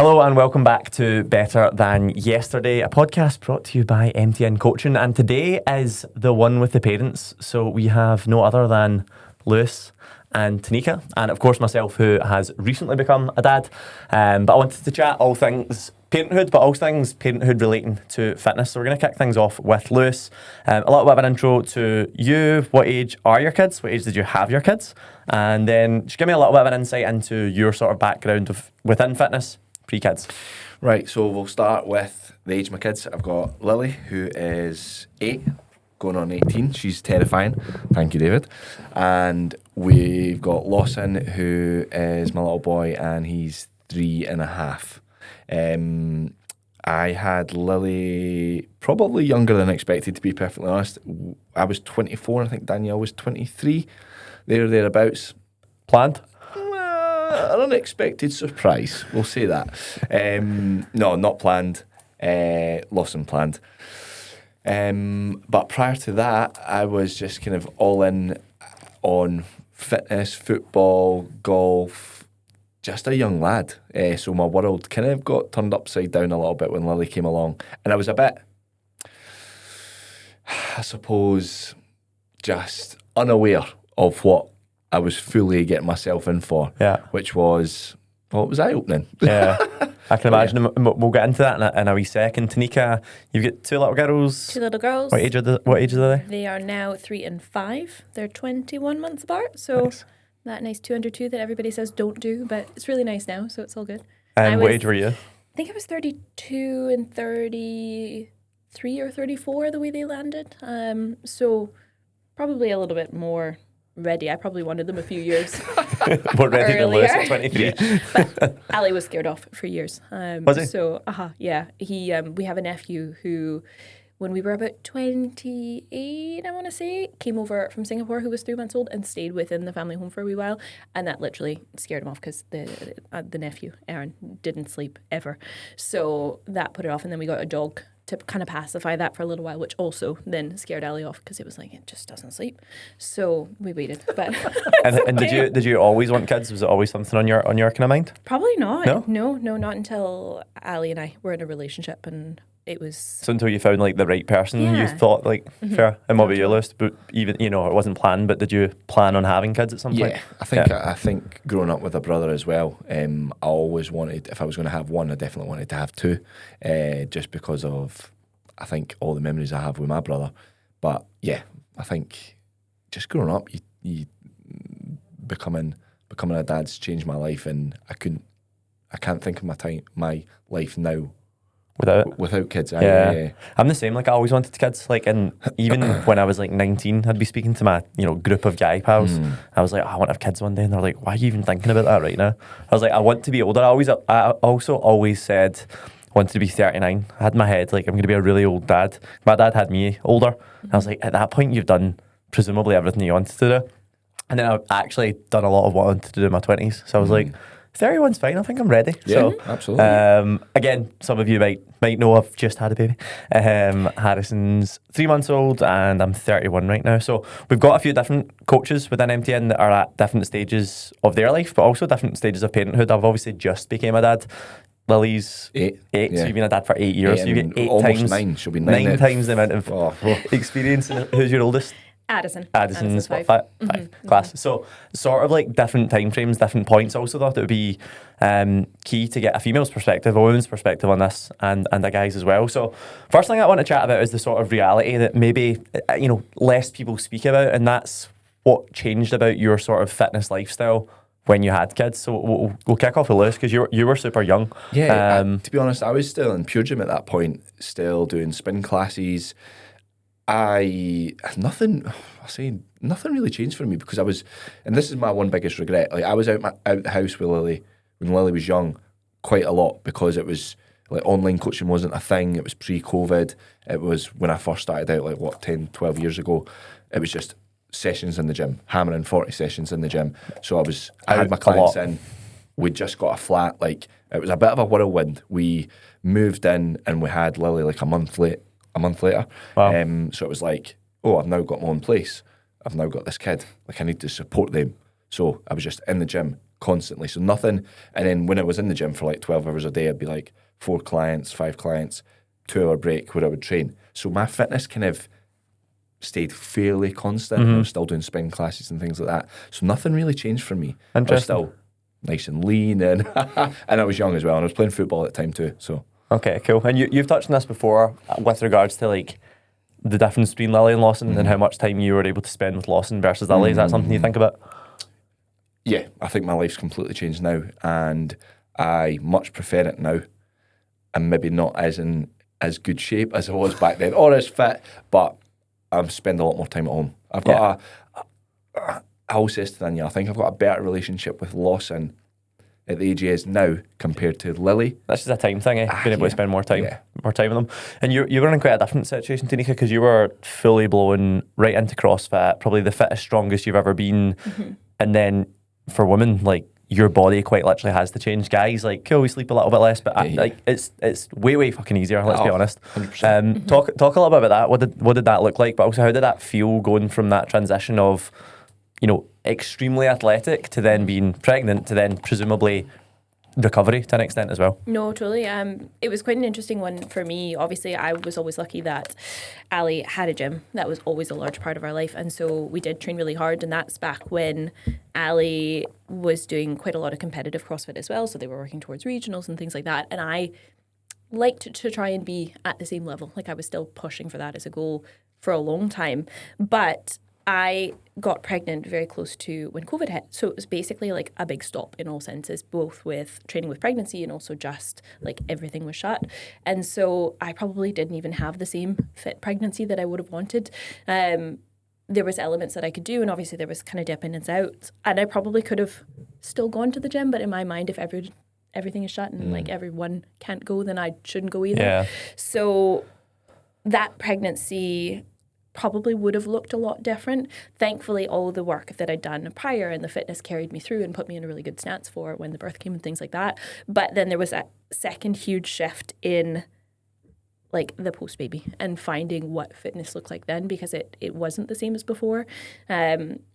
Hello and welcome back to Better Than Yesterday, a podcast brought to you by MTN Coaching. And today is the one with the parents. So we have no other than Lewis and Tanika, and of course myself, who has recently become a dad. But I wanted to chat all things parenthood, but all things parenthood relating to fitness. So we're going to kick things off with Lewis. A little bit of an intro to you. What age are your kids? What age did you have your kids? And then just give me a little bit of an insight into your sort of background within fitness pre-kids. Right, so we'll start with the age of my kids. I've got Lily, who is 8, going on 18. She's terrifying. Thank you, David. And we've got Lawson, who is my little boy, and he's 3.5. I had Lily probably younger than expected, to be perfectly honest. I was 24, and I think Danielle was 23. Thereabouts. Planned? An unexpected surprise, we'll say that. No, not planned. Lawson planned. But prior to that, I was just kind of all in on fitness, football, golf, just a young lad. So my world kind of got turned upside down a little bit when Lily came along. And I was a bit, I suppose, just unaware of what I was fully getting myself in for, which was, well, it was eye-opening. Yeah, I can imagine. We'll get into that in a wee second. Tanika, you've got 2 little girls. 2 little girls. What ages are they? They are now 3 and 5. They're 21 months apart, so nice. That nice 2 under 2 that everybody says don't do, but it's really nice now, so it's all good. And what age were you? I think I was 32 and 33 or 34 the way they landed. So probably a little bit more ready. I probably wanted them a few years More ready than Lewis at 23. But Ali was scared off for years. Was he? So, yeah. We have a nephew who, when we were about 28, I want to say, came over from Singapore, who was 3 months old, and stayed within the family home for a wee while. And that literally scared him off because the nephew, Aaron, didn't sleep ever. So that put it off. And then we got a dog to kind of pacify that for a little while, which also then scared Ali off because it was like, it just doesn't sleep. So we waited. But and did you always want kids? Was it always something on your kind of mind? Probably not. No, not until Ali and I were in a relationship, and it was. So until you found like the right person, you Yeah. thought like fair. And what about you, Lewis? But even it wasn't planned, but did you plan on having kids at some point? Yeah, I think growing up with a brother as well, I always wanted, if I was going to have one, I definitely wanted to have 2, just because of, I think, all the memories I have with my brother. But yeah, I think just growing up, you becoming a dad's changed my life, and I can't think of my life now without kids. Yeah. I'm the same. Like I always wanted kids. Like, and even when I was like 19, I'd be speaking to my group of guy pals. I was like, I want to have kids one day, and they're like, why are you even thinking about that right now? I was like, I want to be older. I also always said I wanted to be 39. I had in my head like I'm going to be a really old dad. My dad had me older. I was like, at that point, you've done presumably everything you wanted to do. And then I've actually done a lot of what I wanted to do in my 20s. So I was like, 31's fine. I think I'm ready. Yeah, so, absolutely. Again, some of you might know I've just had a baby. Harrison's 3 months old and I'm 31 right now. So we've got a few different coaches within MTN that are at different stages of their life, but also different stages of parenthood. I've obviously just became a dad. Lily's 8, yeah. So you've been a dad for 8 years. So you get 8 almost times. 9. She'll be 9 times the amount of experience. Who's your oldest? Addison's 5. Class. So sort of like different time frames, different points. I also thought it would be key to get a female's perspective, a woman's perspective on this, and a guy's as well. So first thing I want to chat about is the sort of reality that maybe less people speak about, and that's what changed about your sort of fitness lifestyle when you had kids. So we'll kick off with Lewis because you were super young. Yeah, to be honest, I was still in pure gym at that point, still doing spin classes. Nothing really changed for me because I was, and this is my one biggest regret. Like I was out the house with Lily when Lily was young, quite a lot because it was like online coaching wasn't a thing. It was pre-COVID. It was when I first started out, like 10, 12 years ago. It was just sessions in the gym, hammering 40 sessions in the gym. So I had my clients in. We just got a flat. Like it was a bit of a whirlwind. We moved in and we had Lily like a month later. Wow. So it was like, oh, I've now got my own place. I've now got this kid. Like I need to support them. So I was just in the gym constantly. So nothing. And then when I was in the gym for like 12 hours a day, I'd be like 4 clients, 5 clients, 2-hour break where I would train. So my fitness kind of stayed fairly constant. I was still doing spin classes and things like that. So nothing really changed for me. I was still nice and lean, and and I was young as well, and I was playing football at the time too. So okay, cool. And you've touched on this before with regards to like the difference between Lily and Lawson and how much time you were able to spend with Lawson versus Lily. Is that something you think about? Yeah, I think my life's completely changed now, and I much prefer it now. I'm maybe not in as good shape as I was back then, or as fit, but I'm spending a lot more time at home. I've got I always say to Danielle, I think I've got a better relationship with Lawson at the age he is now compared to Lily. That's just a time thing, being able to spend more time with them. And you were in quite a different situation, Tanika, because you were fully blown right into CrossFit, probably the fittest, strongest you've ever been. And then for women, like, your body quite literally has to change. Guys, like, cool, we sleep a little bit less, but like it's way fucking easier. Let's be honest. 100%. Talk a little bit about that. What did that look like? But also, how did that feel going from that transition of, you know, extremely athletic to then being pregnant to then presumably recovery to an extent as well? No, totally. It was quite an interesting one for me. Obviously, I was always lucky that Ali had a gym. That was always a large part of our life. And so we did train really hard. And that's back when Ali was doing quite a lot of competitive CrossFit as well. So they were working towards regionals and things like that. And I liked to try and be at the same level. Like, I was still pushing for that as a goal for a long time. But I got pregnant very close to when COVID hit. So it was basically like a big stop in all senses, both with training with pregnancy and also just like everything was shut. And so I probably didn't even have the same fit pregnancy that I would have wanted. There was elements that I could do, and obviously there was kind of dip in and out. And I probably could have still gone to the gym, but in my mind, if everything is shut and like everyone can't go, then I shouldn't go either. Yeah. So that pregnancy probably would have looked a lot different. Thankfully, all the work that I'd done prior and the fitness carried me through and put me in a really good stance for when the birth came and things like that. But then there was a second huge shift in like the post baby and finding what fitness looked like then, because it wasn't the same as before,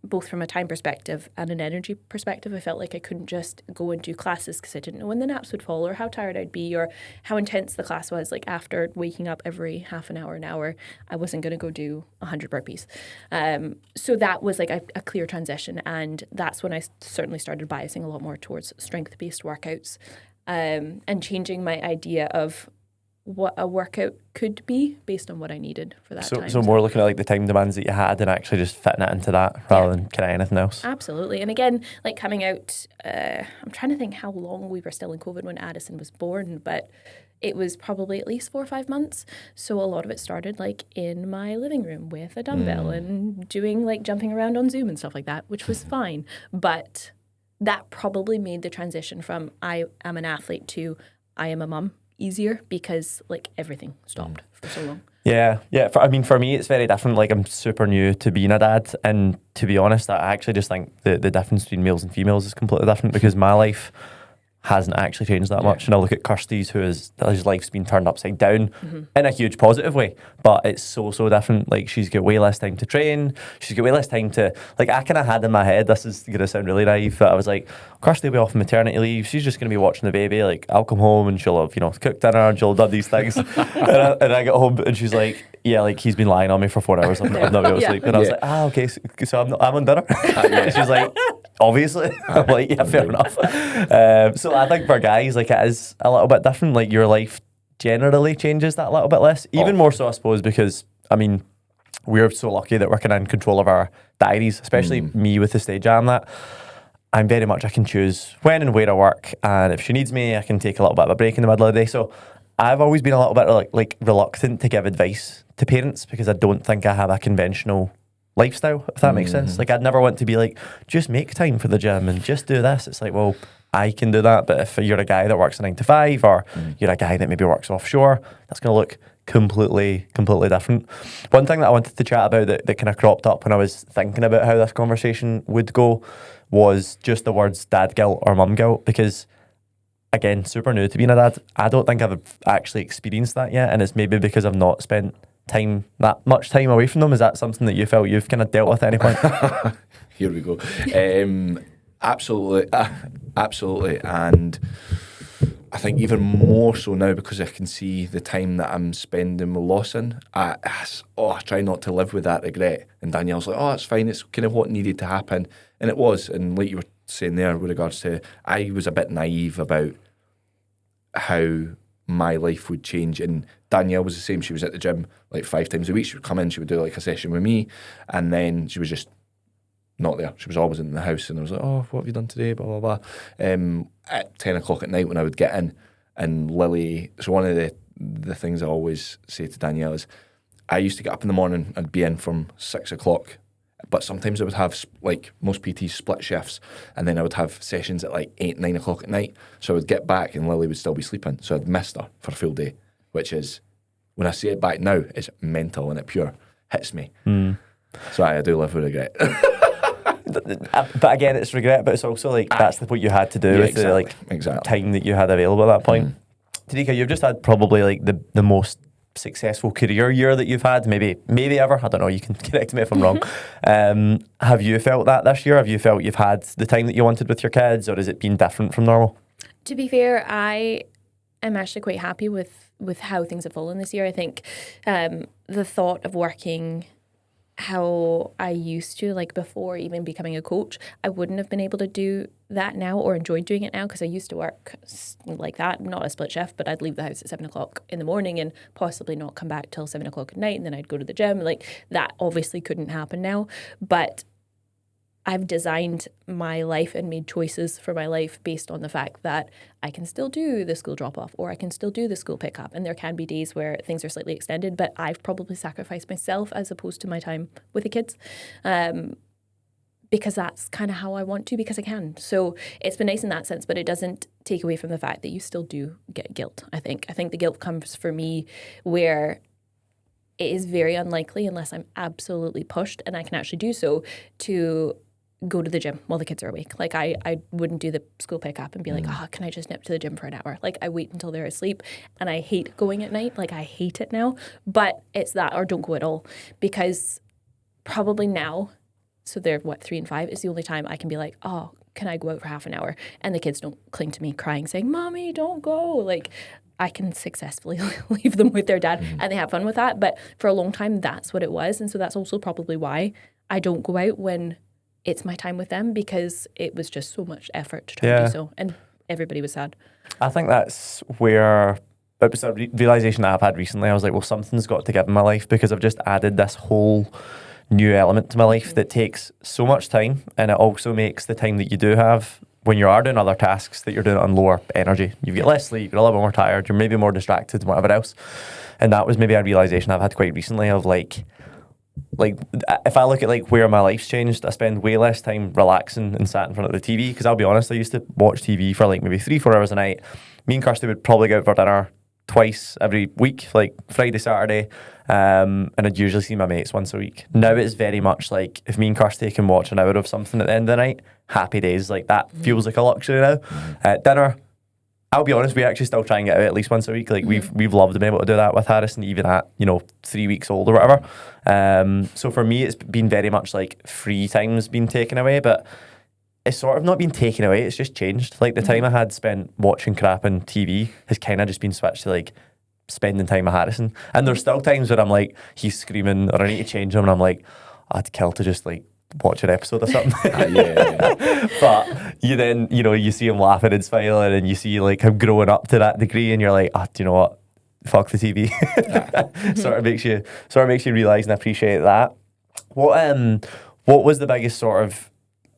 both from a time perspective and an energy perspective. I felt like I couldn't just go and do classes because I didn't know when the naps would fall or how tired I'd be or how intense the class was. Like, after waking up every half an hour, I wasn't going to go do 100 burpees. So that was like a clear transition, and that's when I certainly started biasing a lot more towards strength-based workouts, and changing my idea of what a workout could be based on what I needed for that time. So more looking at like the time demands that you had and actually just fitting it into that rather than kind of anything else. Absolutely. And again, like coming out, I'm trying to think how long we were still in COVID when Addison was born, but it was probably at least 4 or 5 months. So a lot of it started like in my living room with a dumbbell and doing like jumping around on Zoom and stuff like that, which was fine. But that probably made the transition from I am an athlete to I am a mum easier, because like everything stopped for so long. Yeah. For me, it's very different. Like, I'm super new to being a dad, and to be honest, I actually just think the difference between males and females is completely different, because my life hasn't actually changed that much. And I look at Kirsty's, his life's been turned upside down in a huge positive way, but it's so different. Like, she's got way less time to train. She's got way less time to, like, I kind of had in my head, this is going to sound really naive, but I was like, Kirsty will be off maternity leave. She's just going to be watching the baby. Like, I'll come home and she'll have, cooked dinner and she'll have done these things. and I get home and she's like, yeah, like, he's been lying on me for 4 hours. I've not been able to sleep. And I was like, okay, so I'm on dinner. And she's like, obviously. I'm like, yeah, fair enough. So I think for guys, like, it is a little bit different. Like, your life generally changes that little bit less. Even more so, I suppose, because, I mean, we're so lucky that we're kind of in control of our diaries, especially me with the stage I'm at. I'm very much, I can choose when and where I work, and if she needs me, I can take a little bit of a break in the middle of the day. So I've always been a little bit like reluctant to give advice to parents, because I don't think I have a conventional lifestyle, if that makes sense. Like, I'd never want to be like, just make time for the gym and just do this. It's like, well, I can do that, but if you're a guy that works a 9 to 5, or you're a guy that maybe works offshore, that's going to look completely different. One thing that I wanted to chat about that kind of cropped up when I was thinking about how this conversation would go was just the words dad guilt or mum guilt, because again, super new to being a dad. I don't think I've actually experienced that yet, and it's maybe because I've not spent that much time away from them. Is that something that you felt you've kind of dealt with at any point? Here we go. Absolutely, absolutely, and I think even more so now because I can see the time that I'm spending with Lawson. I try not to live with that regret. And Danielle's like, oh, it's fine. It's kind of what needed to happen, and it was. And like you were saying there, with regards to, I was a bit naive about how my life would change. And Danielle was the same. She was at the gym like 5 times a week. She would come in, she would do like a session with me, and then she was just not there. She was always in the house, and I was like, oh, what have you done today? Blah, blah, blah. At 10 o'clock at night when I would get in, and Lily, so one of the things I always say to Danielle is, I used to get up in the morning and be in from 6 o'clock, but sometimes I would have, like most PTs, split shifts, and then I would have sessions at like 8, 9 o'clock at night. So I would get back and Lily would still be sleeping. So I'd missed her for a full day, which is, when I see it back now, it's mental and it pure hits me. So I do live with regret. But again, it's regret, but it's also like that's what you had to do with the time that you had available at that point. Tanika, you've just had probably like the most successful career year that you've had, maybe ever. I don't know, you can correct me if I'm wrong. Have you felt that this year? Have you felt you've had the time that you wanted with your kids, or has it been different from normal? To be fair, I am actually quite happy with how things have fallen this year. I think the thought of working how I used to, like before even becoming a coach, I wouldn't have been able to do that now or enjoyed doing it now, because I used to work like that, not a split shift, but I'd leave the house at 7 o'clock in the morning and possibly not come back till 7 o'clock at night, and then I'd go to the gym. Like that obviously couldn't happen now, but I've designed my life and made choices for my life based on the fact that I can still do the school drop-off, or I can still do the school pick-up. And there can be days where things are slightly extended, but I've probably sacrificed myself as opposed to my time with the kids, because that's kind of how I want to, because I can. So it's been nice in that sense, but it doesn't take away from the fact that you still do get guilt, I think. I think the guilt comes for me where it is very unlikely, unless I'm absolutely pushed, and I can actually do so, to go to the gym while the kids are awake. Like I wouldn't do the school pick up and be like, can I just nip to the gym for an hour? Like I wait until they're asleep, and I hate going at night. Like I hate it now, but it's that, or don't go at all, because probably now, so they're 3 and 5, is the only time I can be like, oh, can I go out for half an hour? And the kids don't cling to me crying, saying, Mommy, don't go. Like I can successfully leave them with their dad and they have fun with that. But for a long time, that's what it was. And so that's also probably why I don't go out when it's my time with them, because it was just so much effort to try to do so, and everybody was sad. I think that's where it was a realization that I've had recently. I was like, well, something's got to give in my life, because I've just added this whole new element to my life that takes so much time, and it also makes the time that you do have when you are doing other tasks that you're doing on lower energy. You get less sleep, you're a little bit more tired, you're maybe more distracted and whatever else. And that was maybe a realization I've had quite recently of like if I look at like where my life's changed, I spend way less time relaxing and sat in front of the TV, because I'll be honest, I used to watch TV for like maybe 3-4 hours a night. Me and Kirsty would probably go out for dinner twice every week, like Friday, Saturday, and I'd usually see my mates once a week. Now it's very much like, if me and Kirsty can watch an hour of something at the end of the night, happy days. Like that feels like a luxury now. Dinner, I'll be honest, we actually still try and get out at least once a week. Like we've loved being able to do that with Harrison, even at 3 weeks old or whatever. So for me, it's been very much like free time's been taken away, but it's sort of not been taken away. It's just changed. Like the time I had spent watching crap on TV has kind of just been switched to like spending time with Harrison. And there's still times where I'm like, he's screaming or I need to change him, and I'm like, I'd kill to just like watch an episode or something. But you then, you see him laughing and smiling, and you see like him growing up to that degree, and you're like, do you know what? Fuck the TV. sort of makes you realise and appreciate that. What was the biggest sort of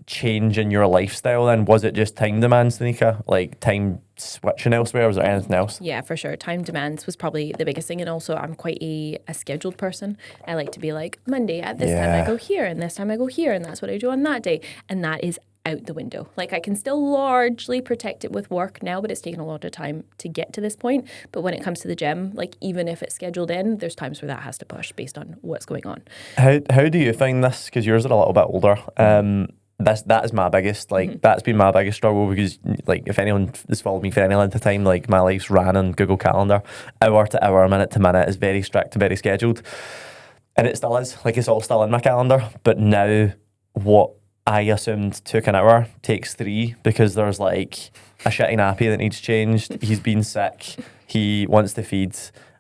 change in your lifestyle then? Was it just time demands, Tanika? Like time switching elsewhere, or was there anything else? Yeah, for sure. Time demands was probably the biggest thing, and also I'm quite a scheduled person. I like to be like, Monday at this time I go here, and this time I go here, and that's what I do on that day, and that is out the window. Like I can still largely protect it with work now, but it's taken a lot of time to get to this point. But when it comes to the gym, like even if it's scheduled in, there's times where that has to push based on what's going on. How do you find this? Because yours are a little bit older. That is my biggest, that's been my biggest struggle, because like if anyone has followed me for any length of time, like my life's ran on Google Calendar, hour to hour, minute to minute, is very strict and very scheduled, and it still is. Like it's all still in my calendar, but now what I assumed took an hour, takes 3 because there's like a shitty nappy that needs changed. He's been sick. He wants to feed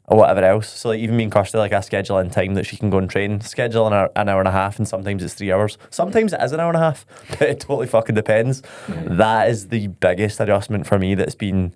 or whatever else. So like even me and Kirsty, like I schedule in time that she can go and train. Schedule an hour and a half, and sometimes it's 3 hours. Sometimes it is an hour and a half. But it totally fucking depends. That is the biggest adjustment for me that's been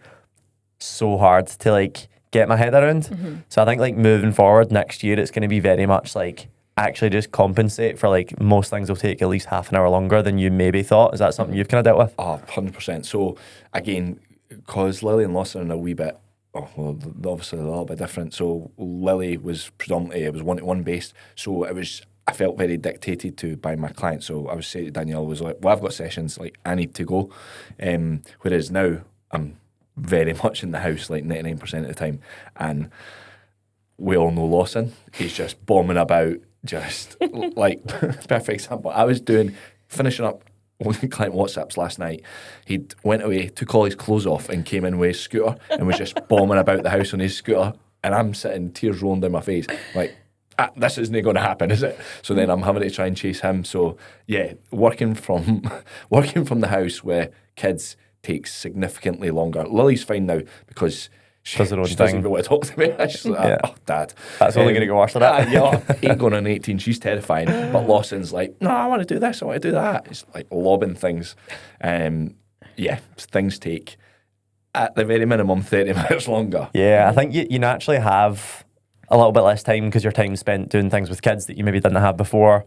so hard to like get my head around. So I think like moving forward next year, it's going to be very much like actually just compensate for like most things will take at least half an hour longer than you maybe thought. Is that something you've kind of dealt with? Oh, 100%. So again, because Lily and Lawson are a wee bit, obviously a little bit different. So Lily was predominantly, it was one-to-one based. So I felt very dictated to by my client. So I was saying to Danielle, was like, well, I've got sessions, like I need to go. Whereas now I'm very much in the house, like 99% of the time. And we all know Lawson. He's just bombing about, just like, perfect example. I was finishing up one client WhatsApps last night. He'd went away, took all his clothes off and came in with his scooter and was just bombing about the house on his scooter. And I'm sitting, tears rolling down my face, like, this isn't going to happen, is it? So then I'm having to try and chase him. So yeah, working from the house where kids takes significantly longer. Lily's fine now because she doesn't even want to talk to me. She's like, oh, Dad. That's only going to get worse than that. Yeah, 8 going on 18, she's terrifying. But Lawson's like, no, I want to do this, I want to do that. It's like lobbing things. Things take, at the very minimum, 30 minutes longer. Yeah, I think you naturally have a little bit less time because your time spent doing things with kids that you maybe didn't have before.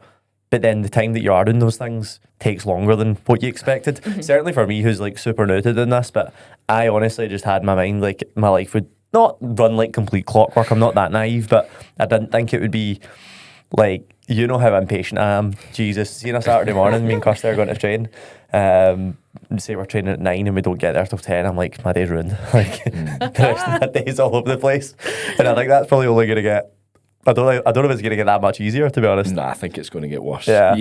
But then the time that you are doing those things takes longer than what you expected. Certainly for me, who's like super new to doing this, but I honestly just had in my mind like my life would not run like complete clockwork. I'm not that naive, but I didn't think it would be like, you know how impatient I am. Jesus, seeing a Saturday morning, me and Kirsty are going to train. Say we're training at 9 and we don't get there till 10. I'm like, my day's ruined. Like the rest of that day's all over the place. And I think that's probably only going to get, I don't know if it's going to get that much easier, to be honest. No, I think it's going to get worse. Yeah.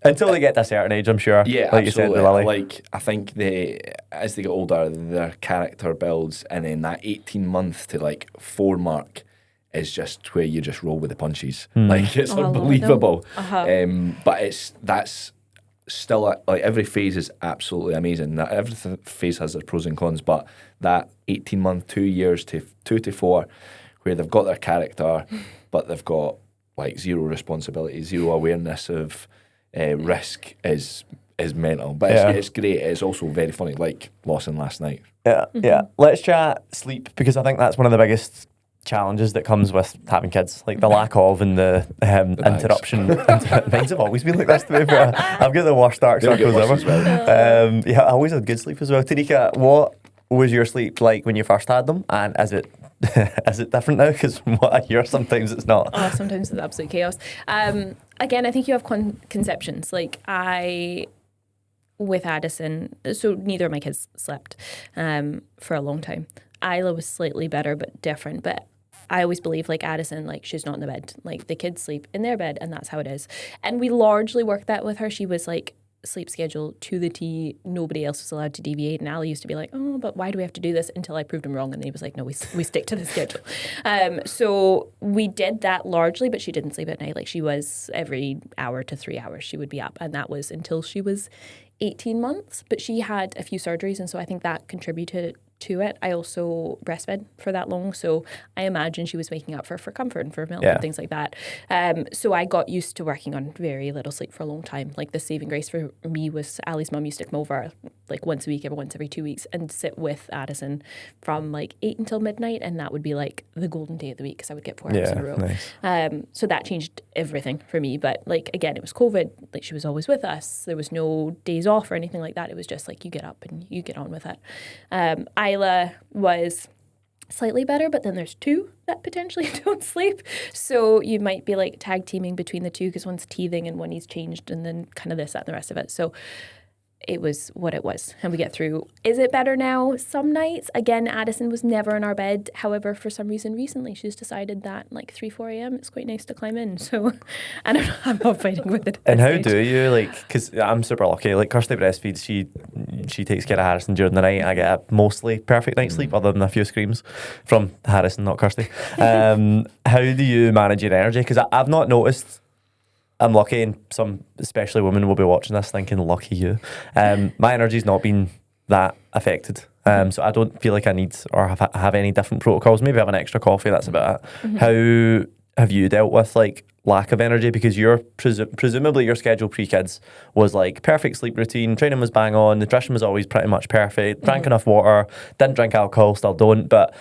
Until they get to a certain age, I'm sure. Yeah, like absolutely. You said, Lily. Like, I think as they get older, their character builds, and then that 18-month to like 4 mark is just where you just roll with the punches. Like, it's unbelievable. But that's still, like, every phase is absolutely amazing. Every phase has their pros and cons, but that 18-month, 2 years to 2 to 4, where they've got their character, but they've got like zero responsibility, zero awareness of risk is mental. But it's great. It's also very funny, like Lawson last night. Yeah. Let's chat sleep, because I think that's one of the biggest challenges that comes with having kids, like the lack of and the interruption. Mine's have always been like this, to be fair. I've got the worst dark circles ever. Well. I always had good sleep as well. Tanika, what was your sleep like when you first had them, and is it different now? Because from what I hear, sometimes it's not. Oh, sometimes it's absolute chaos. Again, I think you have conceptions. Like with Addison, so neither of my kids slept for a long time. Isla was slightly better but different, but I always believe, like Addison, like she's not in the bed. Like the kids sleep in their bed, and that's how it is. And we largely worked that with her. She was like sleep schedule to the T. Nobody else was allowed to deviate. And Ali used to be like, oh, but why do we have to do this? Until I proved him wrong. And he was like, no, we stick to the schedule. So we did that largely, but she didn't sleep at night. Like she was every hour to 3 hours she would be up. And that was until she was 18 months. But she had a few surgeries. And so I think that contributed to it. I also breastfed for that long, so I imagine she was waking up for comfort and for milk and things like that. So I got used to working on very little sleep for a long time. Like the saving grace for me was Ali's mum used to come over like once a week, once every 2 weeks, and sit with Addison from like 8 until midnight, and that would be like the golden day of the week because I would get 4 hours in a row. Nice. So that changed everything for me. But like again, it was COVID. Like she was always with us. There was no days off or anything like that. It was just like you get up and you get on with it. Isla was slightly better, but then there's 2 that potentially don't sleep. So you might be like tag teaming between the 2 because one's teething and one needs changed and then kind of this, that, and the rest of it. So it was what it was, and we get through. Is it better now? Some nights. Again, Addison was never in our bed. However, for some reason recently, she's decided that like 3, 4 a.m. it's quite nice to climb in. So I don't know. I'm not fighting with it. And how do you, like, because I'm super lucky. Like Kirsty breastfeeds, she takes care of Harrison during the night. I get a mostly perfect night's sleep, other than a few screams from Harrison, not Kirsty. How do you manage your energy? Because I've not noticed I'm lucky, and some, especially women, will be watching this thinking, lucky you. My energy's not been that affected. So I don't feel like I need or have any different protocols. Maybe have an extra coffee, that's about it. How have you dealt with like lack of energy? Because you're presumably your schedule pre-kids was like perfect sleep routine, training was bang on, nutrition was always pretty much perfect, drank enough water, didn't drink alcohol, still don't, but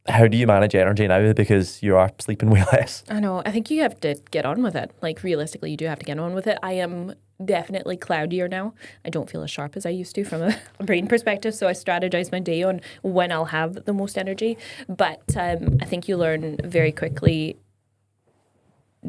how do you manage energy now because you are sleeping way less? I know. I think you have to get on with it. Like, realistically, you do have to get on with it. I am definitely cloudier now. I don't feel as sharp as I used to from a brain perspective, so I strategize my day on when I'll have the most energy. But I think you learn very quickly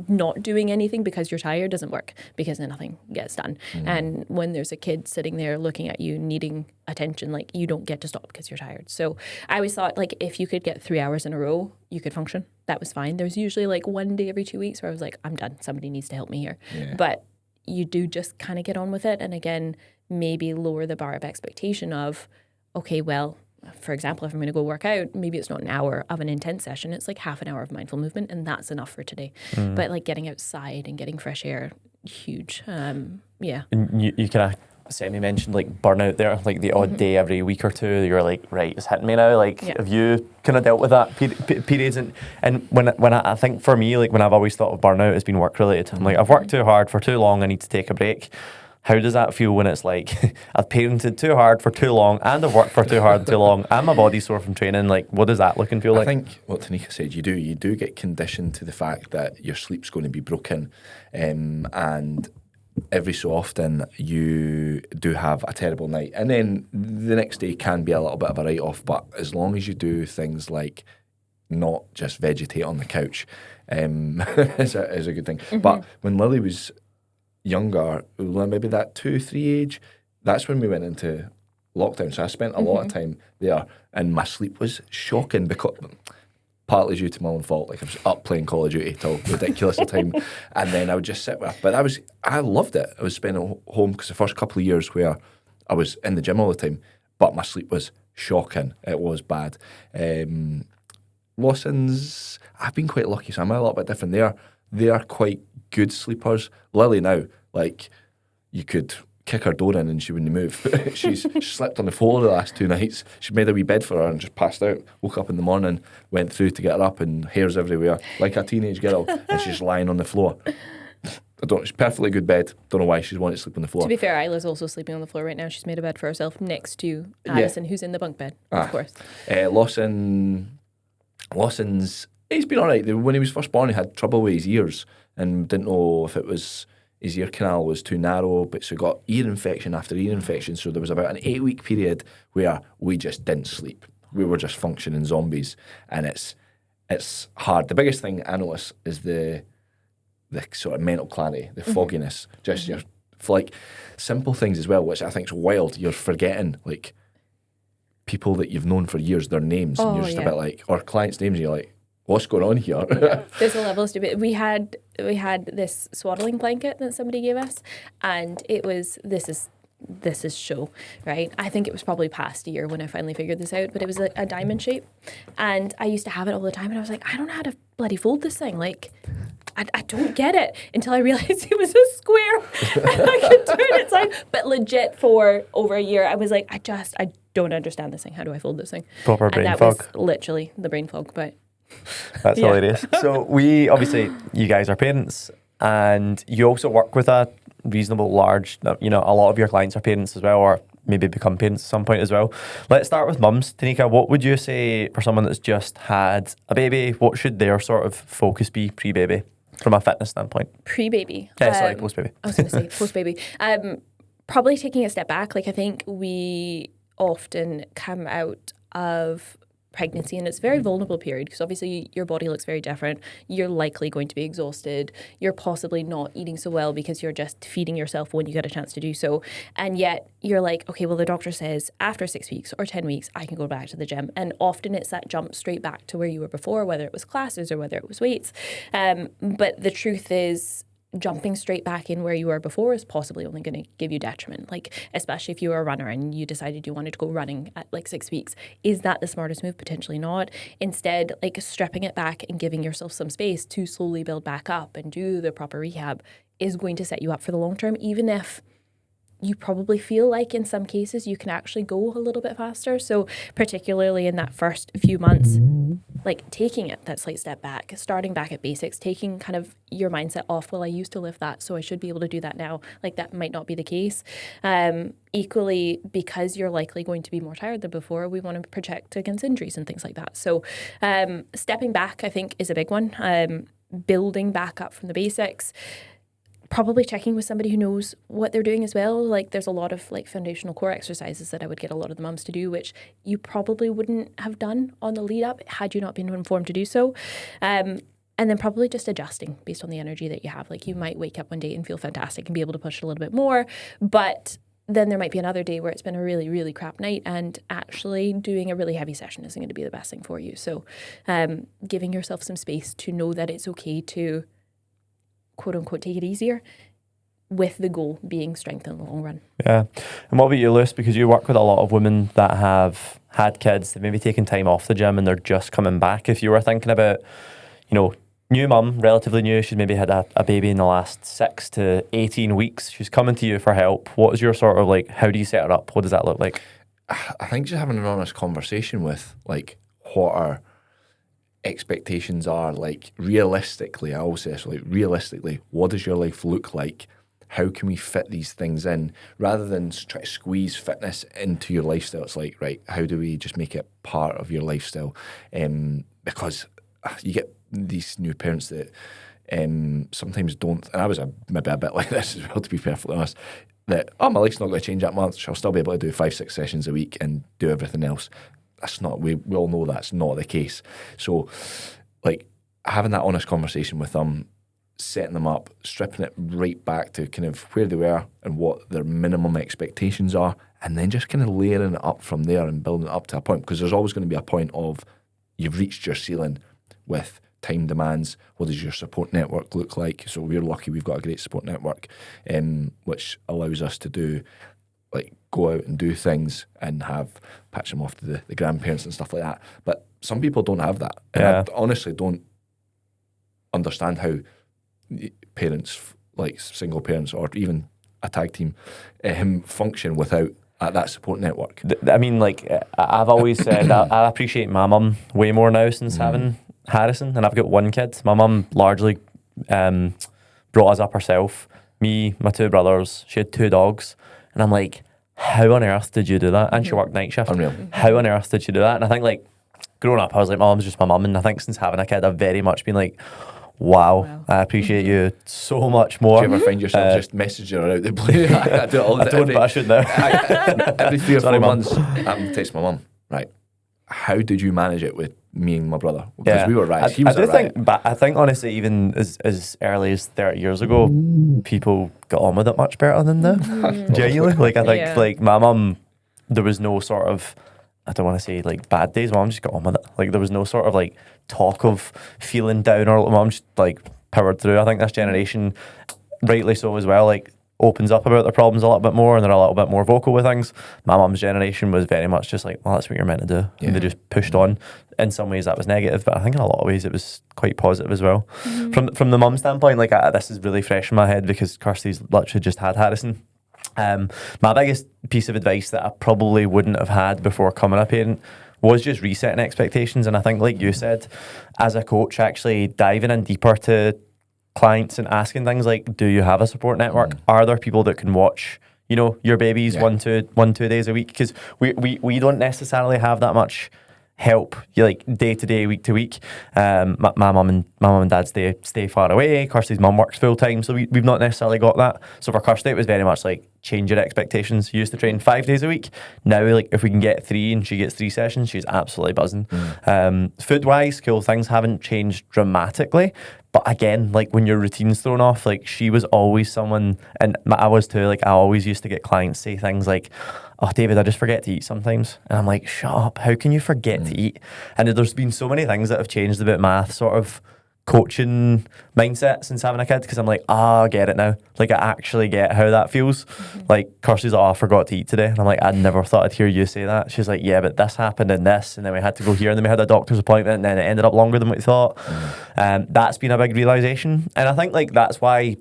not doing anything because you're tired doesn't work, because then nothing gets done. And when there's a kid sitting there looking at you needing attention, like, you don't get to stop because you're tired. So I always thought, like, if you could get 3 hours in a row, you could function. That was fine. There's usually like 1 day every 2 weeks where I was like, I'm done. Somebody needs to help me here. But you do just kind of get on with it. And again, maybe lower the bar of expectation of, okay, well, for example, if I'm going to go work out, maybe it's not an hour of an intense session, it's like half an hour of mindful movement, and that's enough for today. But like getting outside and getting fresh air, huge. And you kind of semi-mentioned like burnout there, like the odd day every week or two, you're like, right, it's hitting me now. Like, have you kind of dealt with that periods? And when I think for me, like when I've always thought of burnout, it's been work related. I'm like, I've worked too hard for too long, I need to take a break. How does that feel when it's like, I've parented too hard for too long, and I've worked for too hard too long, and my body's sore from training? Like, what does that look and feel like? I think what Tanika said, you do get conditioned to the fact that your sleep's going to be broken, and every so often you do have a terrible night, and then the next day can be a little bit of a write-off. But as long as you do things like not just vegetate on the couch, is a good thing. But when Lily was younger, maybe that 2-3 age, that's when we went into lockdown. So I spent a lot of time there, and my sleep was shocking, because partly due to my own fault. Like, I was up playing Call of Duty till ridiculous time, and then I would just sit with her. But I loved it. I was spending home, because the first couple of years where I was in the gym all the time, but my sleep was shocking. It was bad. Lawson's, I've been quite lucky, so I'm a little bit different. They are quite good sleepers. Lily now, like, you could kick her door in and she wouldn't move. She slept on the floor the last 2 nights. She made a wee bed for her and just passed out. Woke up in the morning, went through to get her up, and hairs everywhere, like a teenage girl, and she's lying on the floor. It's perfectly good bed. Don't know why she's wanted to sleep on the floor. To be fair, Isla's also sleeping on the floor right now. She's made a bed for herself next to Addison, who's in the bunk bed, of course. Lawson's, he's been all right. When he was first born, he had trouble with his ears and didn't know if it was his ear canal was too narrow, but so got ear infection after ear infection. So there was about an 8-week period where we just didn't sleep. We were just functioning zombies, and it's hard. The biggest thing I notice is the sort of mental clarity, the fogginess. Just your, like, simple things as well, which I think is wild. You're forgetting, like, people that you've known for years, their names, and you're just a bit like, or clients' names, and you're like, what's going on here? There's a level of stupid. We had this swaddling blanket that somebody gave us, and it was this is show, right? I think it was probably past a year when I finally figured this out, but it was a diamond shape, and I used to have it all the time, and I was like, I don't know how to bloody fold this thing, like, I don't get it, until I realized it was a square and I could turn it side. But legit, for over a year, I was like, I don't understand this thing. How do I fold this thing? Proper brain and that fog. was literally the brain fog, but that's hilarious. So we, obviously, you guys are parents, and you also work with a reasonable large, a lot of your clients are parents as well, or maybe become parents at some point as well. Let's start with mums. Tanika, what would you say for someone that's just had a baby? What should their sort of focus be pre-baby from a fitness standpoint? Pre-baby. Post-baby. I was going to say post-baby. Probably taking a step back. Like, I think we often come out of pregnancy and it's a very vulnerable period, because obviously your body looks very different. You're likely going to be exhausted. You're possibly not eating so well because you're just feeding yourself when you get a chance to do so. And yet you're like, okay, well, the doctor says after 6 weeks or 10 weeks, I can go back to the gym. And often it's that jump straight back to where you were before, whether it was classes or whether it was weights. But the truth is, jumping straight back in where you were before is possibly only going to give you detriment. Like, especially if you were a runner and you decided you wanted to go running at like 6 weeks, is that the smartest move? Potentially not. Instead, like stripping it back and giving yourself some space to slowly build back up and do the proper rehab is going to set you up for the long term, even if you probably feel like in some cases you can actually go a little bit faster. So particularly in that first few months, like taking it that slight step back, starting back at basics, taking kind of your mindset off, well, I used to lift that, so I should be able to do that now. Like that might not be the case. Equally, because you're likely going to be more tired than before, we want to protect against injuries and things like that. So stepping back, I think, is a big one. Building back up from the basics. Probably checking with somebody who knows what they're doing as well. Like there's a lot of like foundational core exercises that I would get a lot of the mums to do, which you probably wouldn't have done on the lead up had you not been informed to do so. And then probably just adjusting based on the energy that you have. Like you might wake up one day and feel fantastic and be able to push a little bit more, but then there might be another day where it's been a really, really crap night and actually doing a really heavy session isn't going to be the best thing for you. So giving yourself some space to know that it's okay to quote unquote take it easier, with the goal being strength in the long run. Yeah. And what about you, Lewis? Because you work with a lot of women that have had kids, they've maybe taken time off the gym and they're just coming back. If you were thinking about, you know, new mum, relatively new, she's maybe had a baby in the last 6 to 18 weeks, she's coming to you for help. What is your sort of like, how do you set her up? What does that look like? I think just having an honest conversation with like what our expectations are, like realistically, I always say this, like realistically, what does your life look like? How can we fit these things in? Rather than try to squeeze fitness into your lifestyle, it's like, right, how do we just make it part of your lifestyle? Because you get these new parents that sometimes don't, and I was maybe a bit like this as well, to be perfectly honest, that, oh, my life's not going to change that much, I'll still be able to do 5-6 sessions a week and do everything else. That's not, we all know that's not the case. So, like, having that honest conversation with them, setting them up, stripping it right back to kind of where they were and what their minimum expectations are, and then just kind of layering it up from there and building it up to a point, because there's always going to be a point of you've reached your ceiling with time demands. What does your support network look like? So we're lucky we've got a great support network, which allows us to do, like, go out and do things and patch them off to the grandparents and stuff like that. But some people don't have that. And I honestly don't understand how parents, like single parents or even a tag team, function without that support network. I mean, like, I've always said I appreciate my mum way more now since having Harrison, and I've got one kid. My mum largely brought us up herself, me, my 2 brothers. She had 2 dogs. And I'm like, how on earth did you do that? And she worked night shift. Unreal. How on earth did you do that? And I think, like, growing up, I was like, my mum's just my mum. And I think since having a kid, I've very much been like, wow. I appreciate you so much more. Do you ever find yourself just messaging her out the blue? I do it all the time. I don't, but I should now. Every 3 or 4 Sorry, Mum. months, I'm texting my mum, right, how did you manage it with me and my brother? Because we were right. He was I do right. think, but I think honestly, even as early as 30 years ago, people got on with it much better than now. Genuinely, like I think, like my mum, there was no sort of, I don't want to say like bad days. My mum just got on with it. Like there was no sort of like talk of feeling down, or my mum just like powered through. I think this generation, rightly so as well, like opens up about their problems a little bit more and they're a little bit more vocal with things. My mum's generation was very much just like, well, that's what you're meant to do. Yeah. And they just pushed on. In some ways that was negative, but I think in a lot of ways it was quite positive as well. From the mum standpoint, like this is really fresh in my head because Kirsty's literally just had Harrison. My biggest piece of advice that I probably wouldn't have had before coming a parent was just resetting expectations. And I think, like you said, as a coach, actually diving in deeper to clients and asking things like, do you have a support network? Are there people that can watch, you know, your babies 1-2 days a week? Because we don't necessarily have that much help, like day to day, week to week. My mum and dad stay far away. Kirsty's mum works full time, so we've not necessarily got that. So for Kirsty, it was very much like change your expectations. You used to train 5 days a week. Now, like if we can get 3 and she gets 3 sessions, she's absolutely buzzing. Food wise, cool things haven't changed dramatically. But again, like when your routine's thrown off, like she was always someone, and I was too, like I always used to get clients say things like, oh, David, I just forget to eat sometimes. And I'm like, shut up, how can you forget to eat? And there's been so many things that have changed about math sort of coaching mindset since having a kid, because I'm like, I get it now. Like, I actually get how that feels. Like, Kirsty's like, I forgot to eat today. And I'm like, I never thought I'd hear you say that. She's like, yeah, but this happened and this, and then we had to go here, and then we had a doctor's appointment, and then it ended up longer than we thought. That's been a big realisation. And I think, like, that's why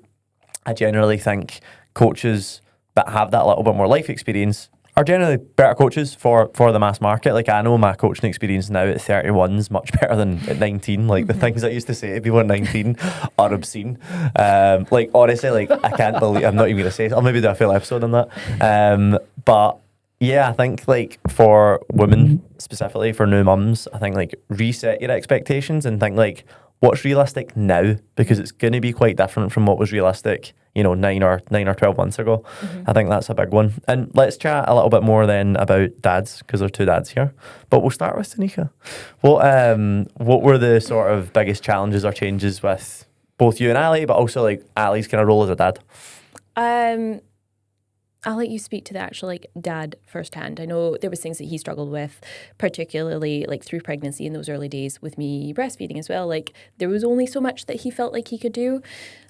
I generally think coaches that have that little bit more life experience are generally better coaches for the mass market. Like, I know my coaching experience now at 31 is much better than at 19. Like, the things I used to say to people at 19 are obscene. Like, honestly, like, I can't believe, I'm not even going to say it. I'll maybe do a full episode on that. But yeah, I think, like, for women specifically, for new mums, I think, like, reset your expectations and think, like, what's realistic now, because it's going to be quite different from what was realistic, 9 or 12 months ago. I think that's a big one. And let's chat a little bit more then about dads, because there's 2 dads here. But we'll start with Tanika. What were the sort of biggest challenges or changes with both you and Ali, but also, like, Ali's kind of role as a dad? I'll let you speak to the actual, like, dad firsthand. I know there was things that he struggled with, particularly, like, through pregnancy in those early days with me breastfeeding as well. Like, there was only so much that he felt like he could do.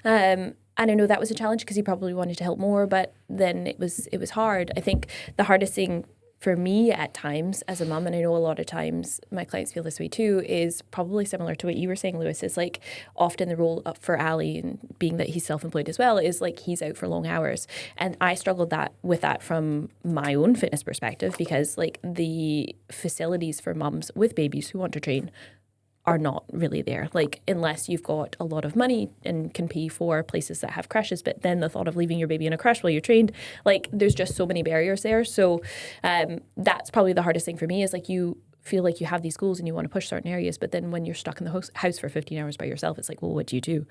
And I know that was a challenge because he probably wanted to help more, but then it was hard. I think the hardest thing for me at times as a mum, and I know a lot of times my clients feel this way too, is probably similar to what you were saying, Lewis, is like often the role up for Ali, and being that he's self-employed as well, is like he's out for long hours. And I struggled with that from my own fitness perspective, because like the facilities for mums with babies who want to train are not really there. Like, unless you've got a lot of money and can pay for places that have creches, but then the thought of leaving your baby in a creche while you're trained, like, there's just so many barriers there. So that's probably the hardest thing for me, is like, you feel like you have these goals and you want to push certain areas, but then when you're stuck in the house for 15 hours by yourself, it's like, well, what do you do?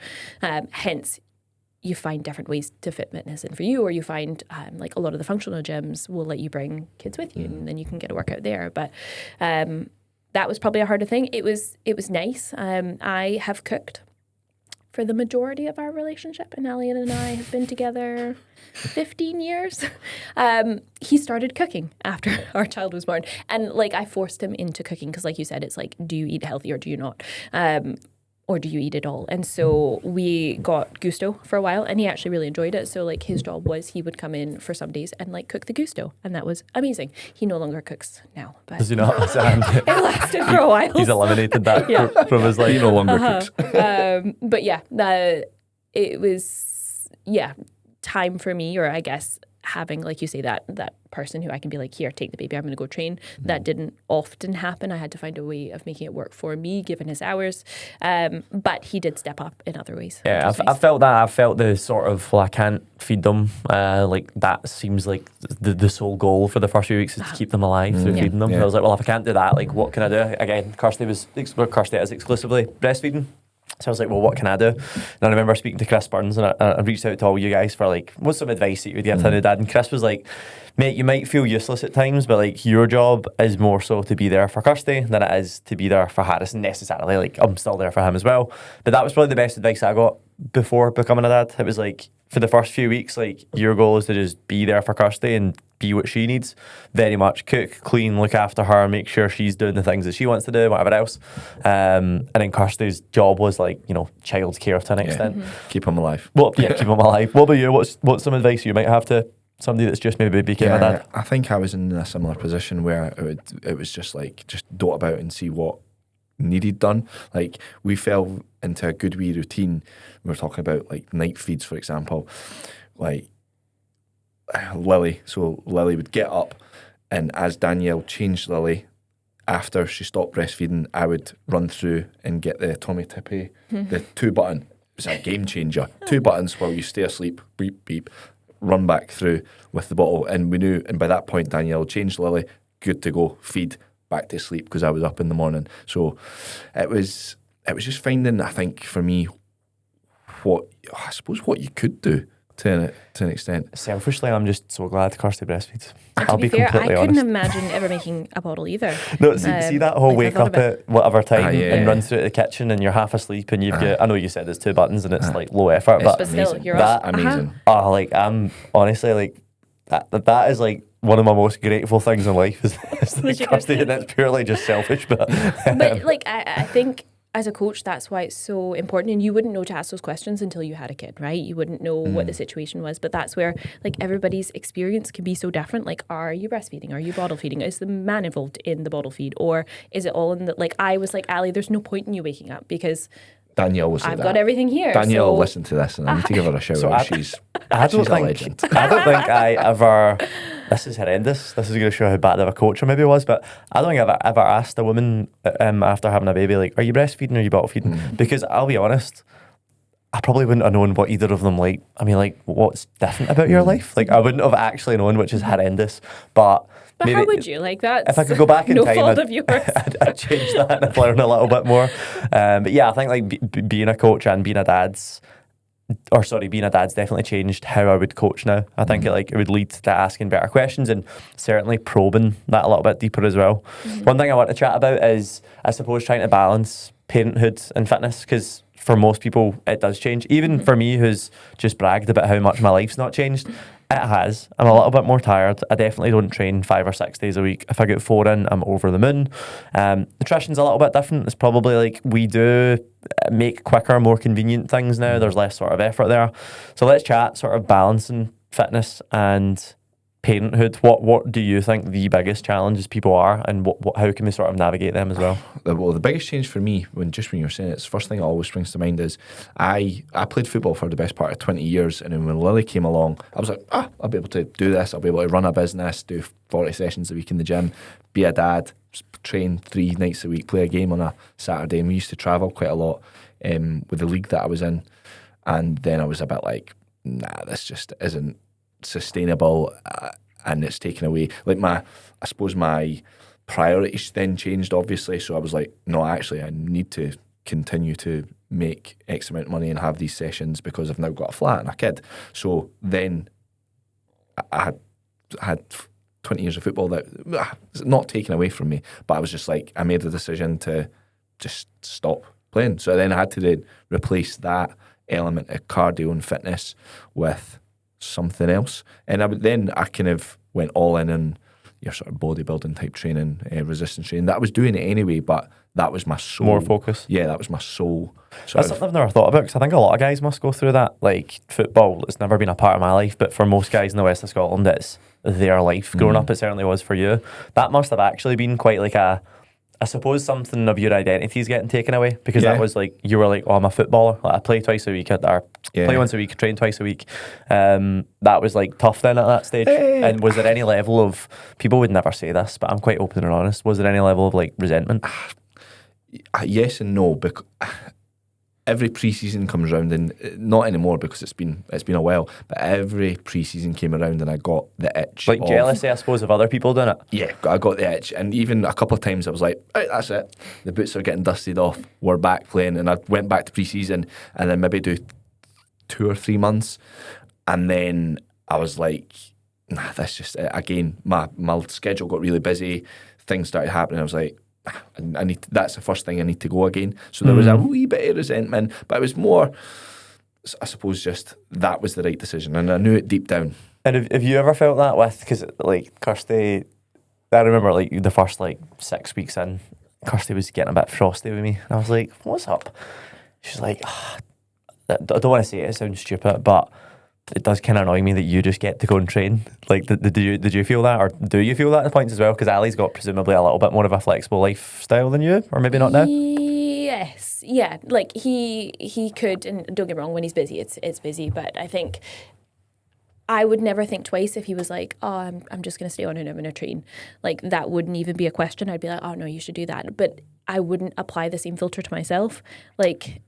Hence, you find different ways to fit fitness in for you, or you find like a lot of the functional gyms will let you bring kids with you, and then you can get a workout there. But that was probably a harder thing. It was nice. I have cooked for the majority of our relationship, and Elliot and I have been together 15 years. He started cooking after our child was born, and like, I forced him into cooking, because like you said, it's like, do you eat healthy or do you not? Or do you eat it all? And so we got Gusto for a while, and he actually really enjoyed it. So like, his job was he would come in for some days and like cook the Gusto, and that was amazing. He no longer cooks now, but Does he not? it lasted for a while. He's eliminated that from his life. He no longer cooks. But yeah, it was time for me, or I guess having, like you say, that person who I can be like, here, take the baby, I'm going to go train. That didn't often happen. I had to find a way of making it work for me, given his hours. But he did step up in other ways. Yeah, I felt that. I felt the sort of, well, I can't feed them. Like, that seems like the sole goal for the first few weeks is to keep them alive through feeding them. Yeah. So I was like, well, if I can't do that, like, what can I do? Again, Kirsty is exclusively breastfeeding. So I was like, well, what can I do? And I remember speaking to Chris Burns, and I reached out to all you guys for like, what's some advice that you would give to a new dad? And Chris was like, mate, you might feel useless at times, but like, your job is more so to be there for Kirsty than it is to be there for Harrison necessarily. Like, I'm still there for him as well. But that was probably the best advice I got before becoming a dad. It was like, for the first few weeks, like, your goal is to just be there for Kirsty and be what she needs. Very much cook, clean, look after her, make sure she's doing the things that she wants to do, whatever else. And then Kirsty's job was like, child care to an extent. Keep him alive. Keep him alive. What about you? What's some advice you might have to somebody that's just maybe became a dad? I think I was in a similar position where it was just like, just dote about and see what needed done. Like, we fell into a good wee routine. We were talking about like night feeds, for example. Like, Lily would get up, and as Danielle changed Lily, after she stopped breastfeeding, I would run through and get the Tommy Tippy, the 2-button. It was a game changer. 2 buttons while you stay asleep, beep, beep, run back through with the bottle. And we knew, and by that point, Danielle changed Lily, good to go, feed, back to sleep, because I was up in the morning. So it was just finding, I think, for me, what you could do to an extent. Selfishly, I'm just so glad Kirsty breastfeeds. I'll be fair, completely I couldn't honest. imagine ever making a bottle either. No, see that whole wake up at whatever time and run through to the kitchen, and you're half asleep, and you've got, I know you said there's 2 buttons and it's like low effort, but still, you're amazing. Like, I'm honestly like, that is like one of my most grateful things in life is the Kirsty, and that's purely just selfish. But like, I think as a coach, that's why it's so important. And you wouldn't know to ask those questions until you had a kid, right? You wouldn't know what the situation was. But that's where, like, everybody's experience can be so different. Like, are you breastfeeding? Are you bottle feeding? Is the man involved in the bottle feed? Or is it all in the, like, I was like, Ali, there's no point in you waking up because Danielle was I've got everything here. Danielle so, will listen to this, and I need to give her a shout out. She's I don't a think legend. I don't think I ever. This is horrendous. This is going to show how bad of a coach I maybe was, but I don't think I've ever asked a woman after having a baby, like, are you breastfeeding or are you bottle feeding? Because I'll be honest, I probably wouldn't have known what either of them like. I mean, like, what's different about your life? Like, I wouldn't have actually known, which is horrendous. But maybe, how would you? Like, that? If I could go back in no time, fault of yours. I'd change that and I'd learn a little bit more. But yeah, I think like being a coach and being a dad's definitely changed how I would coach now. I think it would lead to asking better questions and certainly probing that a little bit deeper as well. One thing I want to chat about is, I suppose, trying to balance parenthood and fitness, because for most people it does change. Even for me, who's just bragged about how much my life's not changed, it has. I'm a little bit more tired. I definitely don't train 5 or 6 days a week. If I get 4 in, I'm over the moon. Nutrition's a little bit different. It's probably like we do make quicker, more convenient things now. There's less sort of effort there. So let's chat sort of balancing fitness and parenthood. What do you think the biggest challenges people are, and how can we sort of navigate them as well? Well, the biggest change for me, when you're saying it, the first thing that always springs to mind is I played football for the best part of 20 years, and then when Lily came along, I was like, I'll be able to do this. I'll be able to run a business, do 40 sessions a week in the gym, be a dad, train 3 nights a week, play a game on a Saturday. And we used to travel quite a lot with the league that I was in. And then I was a bit like, nah, this just isn't sustainable, and it's taken away. Like, I suppose my priorities then changed, obviously. So I was like, no, actually, I need to continue to make X amount of money and have these sessions because I've now got a flat and a kid. So then I had 20 years of football that it's not taken away from me, but I was just like, I made a decision to just stop playing. So then I had to then replace that element of cardio and fitness with something else. And I kind of went all in on your sort of bodybuilding type training, resistance training. That was doing it anyway, but that was my sole... More focus. Yeah, that was my sole... That's something I've never thought about, because I think a lot of guys must go through that. Like, football, it's never been a part of my life, but for most guys in the west of Scotland, it's their life. Growing up, it certainly was for you. That must have actually been quite like I suppose something of your identity is getting taken away, because that was like, you were like, oh, I'm a footballer. Like, I play twice a week, or play once a week, train twice a week. That was like tough then at that stage. And was there any level of, people would never say this, but I'm quite open and honest, was there any level of like resentment? Yes and no, because every pre-season comes around, and not anymore because it's been a while, but every pre-season came around and I got the itch. Like jealousy, I suppose, of other people doing it? Yeah, I got the itch. And even a couple of times I was like, right, that's it. The boots are getting dusted off. We're back playing. And I went back to pre-season and then maybe do 2 or 3 months. And then I was like, nah, that's just it. Again, my schedule got really busy. Things started happening. I was like, that's the first thing I need to go again. So there was a wee bit of resentment, but it was more, I suppose, just that was the right decision, and I knew it deep down. And have you ever felt that with, because like Kirsty, I remember like the first like 6 weeks in, Kirsty was getting a bit frosty with me. I was like, what's up? She's like, I don't want to say it sounds stupid, but it does kind of annoy me that you just get to go and train. Like, did you feel that, or do you feel that at points as well? Because Ali's got presumably a little bit more of a flexible lifestyle than you, or maybe not now. Yes, yeah. Like he could, and don't get me wrong, when he's busy, it's busy. But I think I would never think twice if he was like, oh, I'm just going to stay on and I'm going to train. Like, that wouldn't even be a question. I'd be like, oh no, you should do that. But I wouldn't apply the same filter to myself. Like,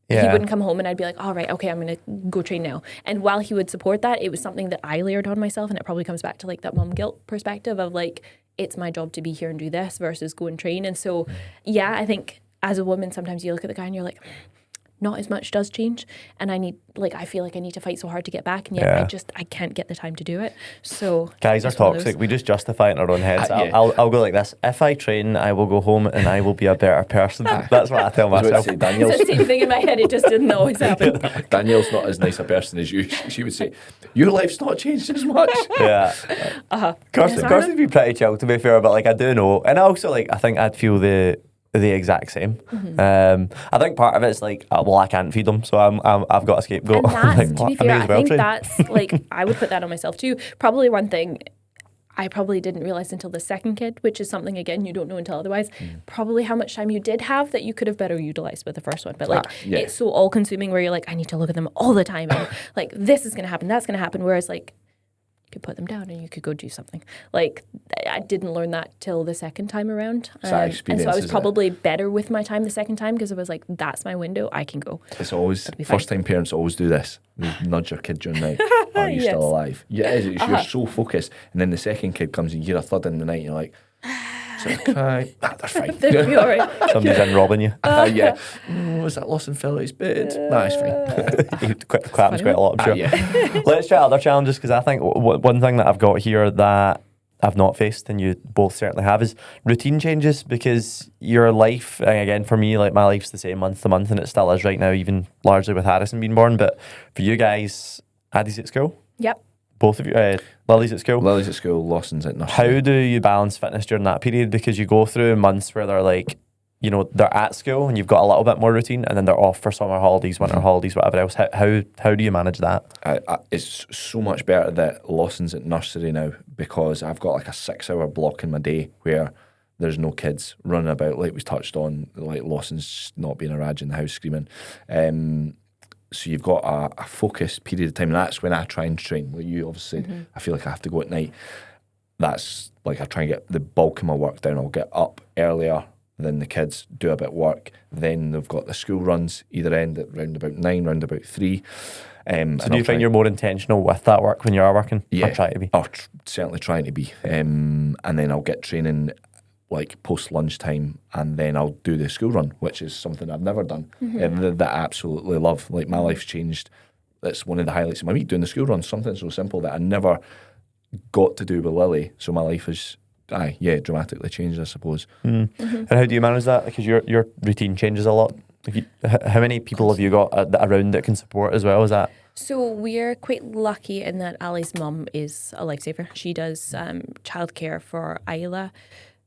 he wouldn't come home and I'd be like, all right, okay, I'm going to go train now. And while he would support that, it was something that I layered on myself. And it probably comes back to like that mum guilt perspective of like, it's my job to be here and do this versus go and train. And so, yeah, I think as a woman, sometimes you look at the guy and you're like, not as much does change, and I feel like I need to fight so hard to get back, and yet I can't get the time to do it. So guys are toxic. We just justify it in our own heads. I'll go like this: if I train, I will go home and I will be a better person. That's what I tell myself. Danielle's it's the same thing in my head. It just didn't always happen. Danielle's not as nice a person as you. She would say, your life's not changed as much. Yeah. Kirsty's been pretty chill, to be fair, but like I do know, and also like I think I'd feel the the exact same. I think part of it's like, well, I can't feed them, so I've got a scapegoat. And that's, Like, to be I fair, may I as well think train. that's like, I would put that on myself too. Probably one thing I probably didn't realize until the second kid, which is something, again, you don't know until otherwise, probably how much time you did have that you could have better utilized with the first one. But like, it's so all consuming where you're like, I need to look at them all the time. And like, this is going to happen, that's going to happen. Whereas like, you could put them down and you could go do something. Like, I didn't learn that till the second time around. And so I was probably better with my time the second time because it was like, that's my window, I can go. It's always, first time parents always do this. They nudge your kid during the night. Are you still alive? Yeah, you're so focused. And then the second kid comes and you're a third in the night and you're like, so cry. They're fine. They'll be all right. Somebody's in robbing you. Yeah. Was that Lawson fell out his bed? Nah, it's fine. It happens quite a lot, I'm sure. Yeah. Let's try other challenges, because I think one thing that I've got here that I've not faced, and you both certainly have, is routine changes, because your life, and again, for me, like my life's the same month to month, and it still is right now, even largely with Harrison being born. But for you guys, Addie's at school? Yep. Both of you? Lily's at school? Lily's at school, Lawson's at nursery. How do you balance fitness during that period? Because you go through months where they're like, you know, they're at school and you've got a little bit more routine, and then they're off for summer holidays, winter holidays, whatever else. How do you manage that? It's so much better that Lawson's at nursery now, because I've got like a 6-hour block in my day where there's no kids running about, like we touched on, like Lawson's not being a rag in the house screaming. So you've got a focused period of time, and that's when I try and train. Like you obviously, I feel like I have to go at night. That's like I try and get the bulk of my work down. I'll get up earlier than the kids, do a bit of work. Then they've got the school runs either end at round about 9, round about 3. So do you find you're more intentional with that work when you are working? Yeah. Or try to be? Certainly trying to be. And then I'll get training like post lunchtime, and then I'll do the school run, which is something I've never done, and that I absolutely love. Like my life's changed. That's one of the highlights of my week, doing the school run. Something so simple that I never got to do with Lily. So my life is, dramatically changed, I suppose. And how do you manage that? Because your routine changes a lot. How many people have you got around that can support as well as that? So we're quite lucky in that Ali's mum is a lifesaver. She does childcare for Isla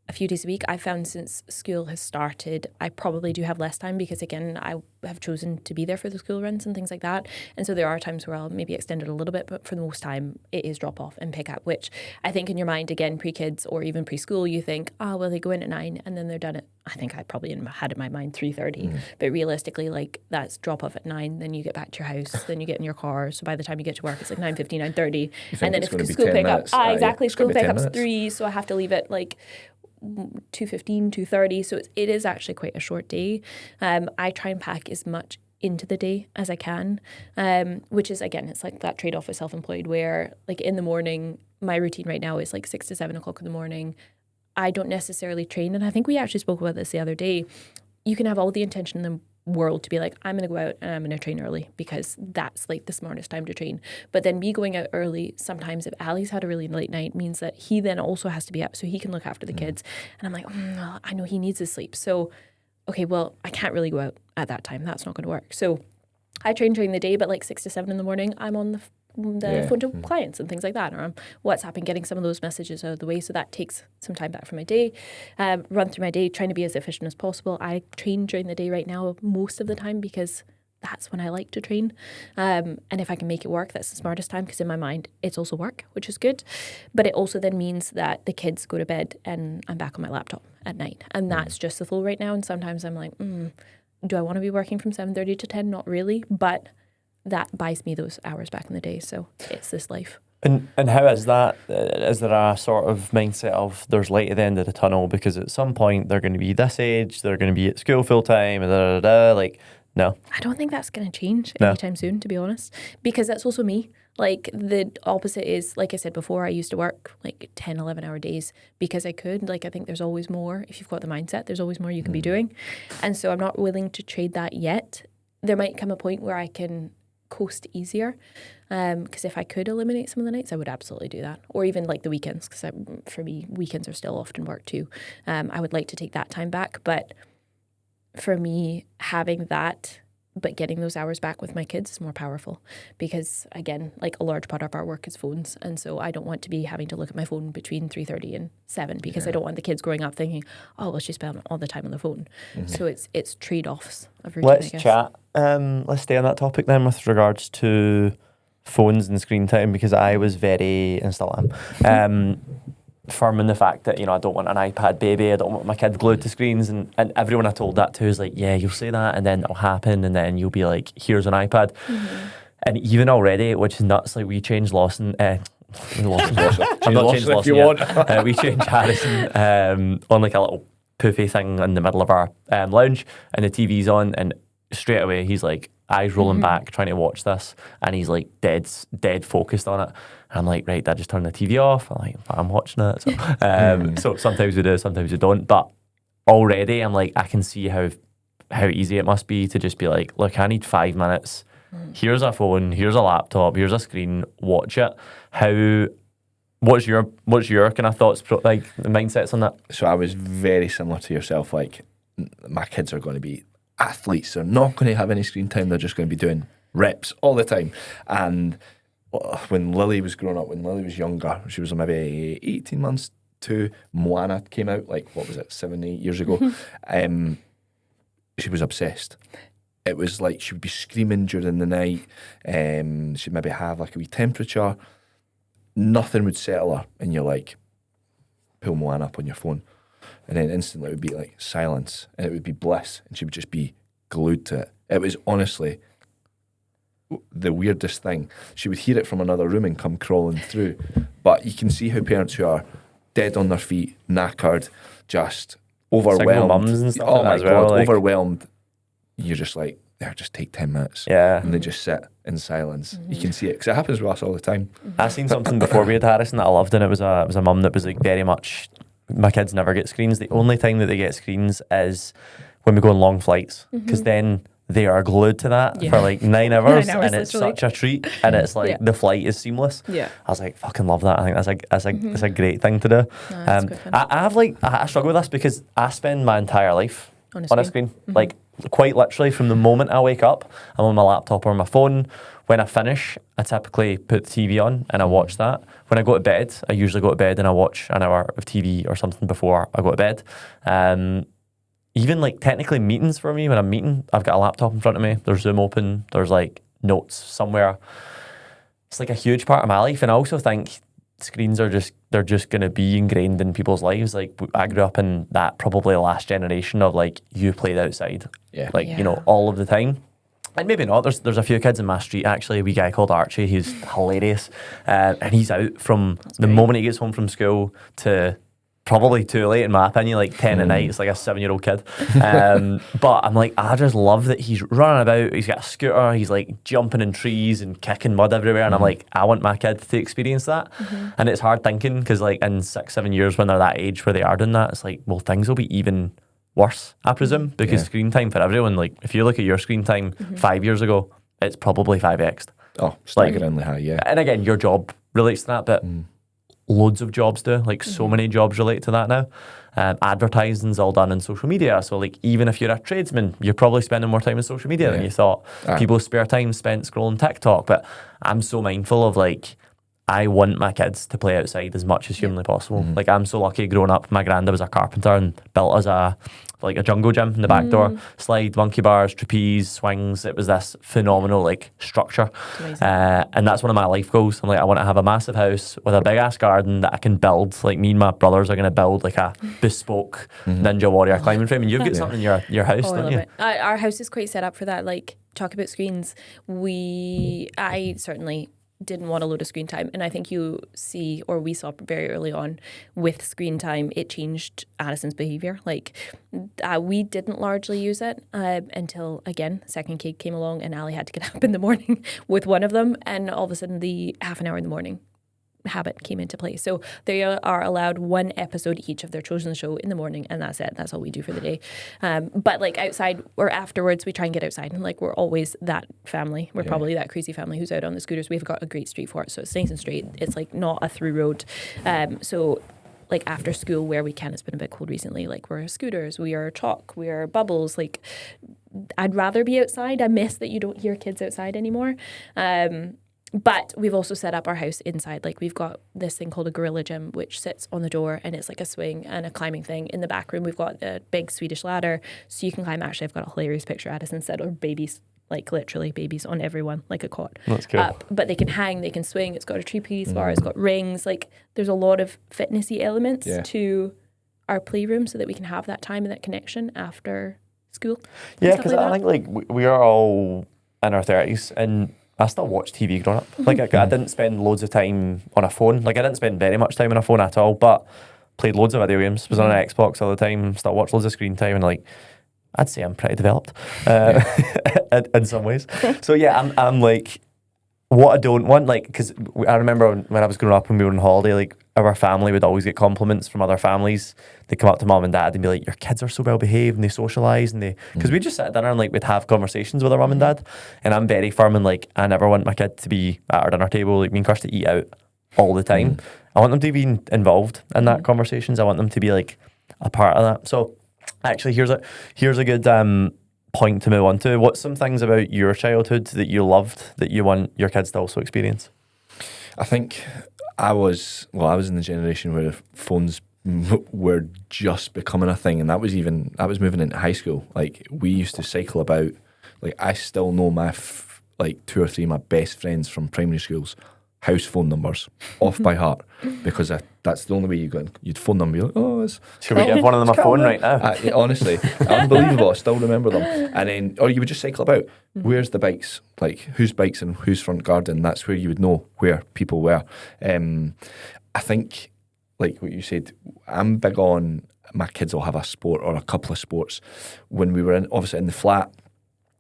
a few days a week. I found since school has started, I probably do have less time because, again, I have chosen to be there for the school runs and things like that. And so there are times where I'll maybe extend it a little bit, but for the most time, it is drop off and pick up, which I think in your mind, again, pre-kids or even preschool, you think, well, they go in at 9 and then they're done at, I think I probably had in my mind 3:30. But realistically, like that's drop off at 9, then you get back to your house, then you get in your car. So by the time you get to work, it's like 9:50, 9:30. And then if school pickup, exactly, school pickup's 3, so I have to leave it like 2:15, 2:30, so it is actually quite a short day. I try and pack as much into the day as I can, which is, again, it's like that trade-off with self-employed where like in the morning, my routine right now is like 6 to 7 o'clock in the morning. I don't necessarily train, and I think we actually spoke about this the other day. You can have all the intention in the world to be like, I'm going to go out and I'm going to train early because that's like the smartest time to train. But then me going out early, sometimes if Ali's had a really late night, means that he then also has to be up so he can look after the kids. And I'm like, I know he needs his sleep. So, okay, well, I can't really go out at that time. That's not going to work. So I train during the day, but like 6 to 7 in the morning, I'm on the phone to clients and things like that, or I'm WhatsApping, getting some of those messages out of the way. So that takes some time back from my day. Run through my day, trying to be as efficient as possible. I train during the day right now most of the time because that's when I like to train. And if I can make it work, that's the smartest time because in my mind, it's also work, which is good. But it also then means that the kids go to bed and I'm back on my laptop at night. And that's just the flow right now. And sometimes I'm like, do I want to be working from 7:30 to 10? Not really. But that buys me those hours back in the day. So it's this life. And how is that? Is there a sort of mindset of there's light at the end of the tunnel because at some point they're going to be this age, they're going to be at school full time, like, no. I don't think that's going to change anytime soon, to be honest, because that's also me. Like the opposite is, like I said before, I used to work like 10, 11-hour days because I could. Like I think there's always more. If you've got the mindset, there's always more you can be doing. And so I'm not willing to trade that yet. There might come a point where I can coast easier, because if I could eliminate some of the nights, I would absolutely do that, or even like the weekends, because for me weekends are still often work too. I would like to take that time back, but for me having that but getting those hours back with my kids is more powerful because, again, like a large part of our work is phones. And so I don't want to be having to look at my phone between 3:30 and 7 because I don't want the kids growing up thinking, oh, well, she spent all the time on the phone. So it's trade-offs of routine, Let's I guess. chat. Let's stay on that topic then with regards to phones and screen time, because I was very, and still am, firm in the fact that, I don't want an iPad baby, I don't want my kids glued to screens, and everyone I told that to is like, yeah, you'll say that and then it'll happen and then you'll be like, here's an iPad. And even already, which is nuts, like we changed Lawson, I'm not changed Lawson yet. We changed Harrison on like a little poofy thing in the middle of our lounge, and the TV's on, and straight away he's like eyes rolling back trying to watch this, and he's like dead focused on it. And I'm like, right, Dad, just turn the TV off. I'm like, I'm watching it. So, so sometimes we do, sometimes we don't. But already I'm like, I can see how easy it must be to just be like, look, I need 5 minutes. Here's a phone, here's a laptop, here's a screen, watch it. What's your kind of thoughts, like the mindsets on that? So I was very similar to yourself. Like, my kids are going to be athletes. They're not going to have any screen time. They're just going to be doing reps all the time. And when Lily was growing up, when Lily was younger, she was maybe 18 months to Moana came out, like, what was it, 7-8 years ago. She was obsessed. It was like she would be screaming during the night. She'd maybe have like a wee temperature. Nothing would settle her. And you're like, pull Moana up on your phone. And then instantly it would be like silence. And it would be bliss. And she would just be glued to it. It was honestly the weirdest thing. She would hear it from another room and come crawling through. But you can see how parents who are dead on their feet, knackered, just overwhelmed. Single mums and stuff oh like that my as well, God, like, overwhelmed. You're just like, there, just take 10 minutes. Yeah. And they just sit in silence. You can see it, because it happens with us all the time. I seen something before we had Harrison that I loved, and it was a mum that was like very much, my kids never get screens. The only time that they get screens is when we go on long flights, because then they are glued to that for like 9 hours, 9 hours, and it's literally. such a treat, and it's like the flight is seamless. Yeah. I was like, fucking love that. I think that's a great thing to do. that's good fun. I have like, I struggle with this because I spend my entire life On a on a screen. screen. Like, quite literally from the moment I wake up, I'm on my laptop or my phone. When I finish, I typically put the TV on and I watch that. When I go to bed, I usually go to bed and I watch an hour of TV or something before I go to bed. Even like technically meetings for me, when I'm meeting, I've got a laptop in front of me, there's Zoom open, there's like notes somewhere. It's like a huge part of my life. And I also think screens are just going to be ingrained in people's lives. Like, I grew up in that probably last generation of like, you played outside, all of the time. And maybe not. There's a few kids in my street, actually, a wee guy called Archie, he's hilarious. And he's out from the moment he gets home from school to probably too late, in my opinion, like 10 at night. It's like a 7-year-old kid. But I'm like, I just love that he's running about, he's got a scooter, he's like jumping in trees and kicking mud everywhere. And I'm like, I want my kid to experience that. And it's hard thinking, because like in 6-7 years when they're that age where they are doing that, it's like, well, things will be even worse, I presume, because screen time for everyone, like if you look at your screen time 5 years ago, it's probably 5x'd. Oh, staggeringly high, yeah. And again, your job relates to that, but loads of jobs do. Like, so many jobs relate to that now. Advertising's all done on social media. So like, even if you're a tradesman, you're probably spending more time on social media than you thought. People's spare time spent scrolling TikTok. But I'm so mindful of like, I want my kids to play outside as much as humanly possible. Like, I'm so lucky growing up. My granddad was a carpenter and built us a jungle gym in the back door. Slide, monkey bars, trapeze, swings. It was this phenomenal like structure. And that's one of my life goals. I'm like, I want to have a massive house with a big ass garden that I can build. Like, me and my brothers are going to build like a bespoke Ninja Warrior climbing frame. And you've got something in your house, don't you? Our house is quite set up for that. Like, talk about screens. I certainly didn't want a load of screen time, and I think we saw very early on with screen time, it changed Addison's behaviour. Like, we didn't largely use it until, again, second kid came along and Ali had to get up in the morning with one of them, and all of a sudden the half an hour in the morning habit came into play. So they are allowed one episode each of their chosen show in the morning, and that's it. That's all we do for the day. But like outside or afterwards, we try and get outside, and like, we're always that family. We're probably that crazy family who's out on the scooters. We've got a great street for it, so it's nice and straight. It's like not a through road. So like after school where we can, it's been a bit cold recently, like we're scooters, we are chalk, we are bubbles, like I'd rather be outside. I miss that you don't hear kids outside anymore. But we've also set up our house inside. Like we've got this thing called a gorilla gym, which sits on the door and it's like a swing and a climbing thing. In the back room, we've got a big Swedish ladder so you can climb. Actually, I've got a hilarious picture. Addison said, or babies, like literally babies on everyone, like a cot. That's cool. Up. But they can hang, they can swing. It's got a trapeze bar, it's got rings. Like there's a lot of fitnessy elements to our playroom so that we can have that time and that connection after school. Yeah, because I think like we are all in our 30s and I still watched TV growing up. Like I didn't spend loads of time on a phone. Like I didn't spend very much time on a phone at all, but played loads of video games, was on an Xbox all the time, still watched loads of screen time, and like I'd say I'm pretty developed in some ways. So yeah, I'm like, what I don't want, like, because I remember when I was growing up and we were on holiday, like our family would always get compliments from other families. They'd come up to mum and dad and be like, your kids are so well behaved and they socialise and they, because we just sit at dinner and like we'd have conversations with our mum and dad. And I'm very firm and like, I never want my kid to be at our dinner table, like me and Kirsty eat out all the time. I want them to be involved in that conversations. I want them to be like a part of that. So actually here's a good point to move on to. What's some things about your childhood that you loved that you want your kids to also experience? I think I was in the generation where phones were just becoming a thing, and I was moving into high school. Like we used to cycle about. Like I still know my like 2 or 3 of my best friends from primary schools house phone numbers off by heart, because that's the only way you'd phone them and be like, oh, should we give one of them a phone right now? Honestly, unbelievable. I still remember them. And then, or you would just cycle about. Where's the bikes? Like whose bikes and whose front garden? That's where you would know where people were. I think, like what you said, I'm big on my kids will have a sport or a couple of sports. When we were obviously in the flat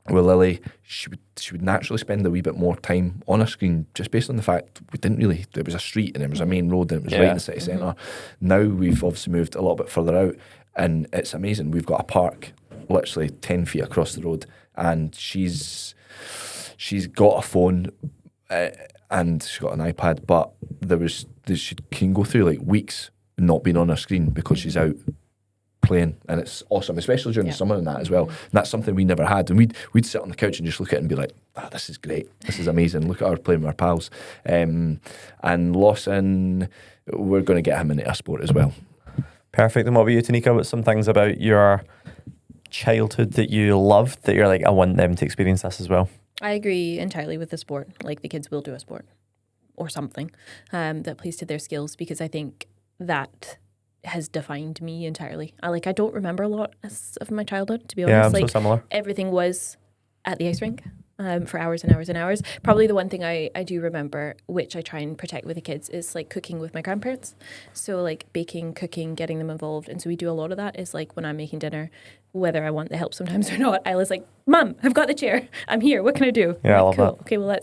with Lily, she would naturally spend a wee bit more time on a screen, just based on the fact it was a street and there was a main road and it was right in the city centre. Now we've obviously moved a little bit further out and it's amazing. We've got a park literally 10 feet across the road and she's got a phone and she's got an iPad, but she can go through like weeks not being on her screen because she's out playing, and it's awesome, especially during the summer and that as well. And that's something we never had, and we'd sit on the couch and just look at it and be like, this is great, this is amazing, look at her playing with our pals. And Lawson, we're going to get him into a sport as well. Perfect. And what about you, Tanika? What's some things about your childhood that you loved that you're like, I want them to experience this as well? I agree entirely with the sport. Like the kids will do a sport or something that plays to their skills, because I think that has defined me entirely. I don't remember a lot of my childhood, to be honest. Yeah, I'm so similar. Everything was at the ice rink for hours and hours and hours. Probably the one thing I do remember, which I try and protect with the kids, is like cooking with my grandparents. So like baking, cooking, getting them involved. And so we do a lot of that. Is like when I'm making dinner, whether I want the help sometimes or not, I was like, Mum, I've got the chair. I'm here. What can I do? Yeah, I love that. Okay, well,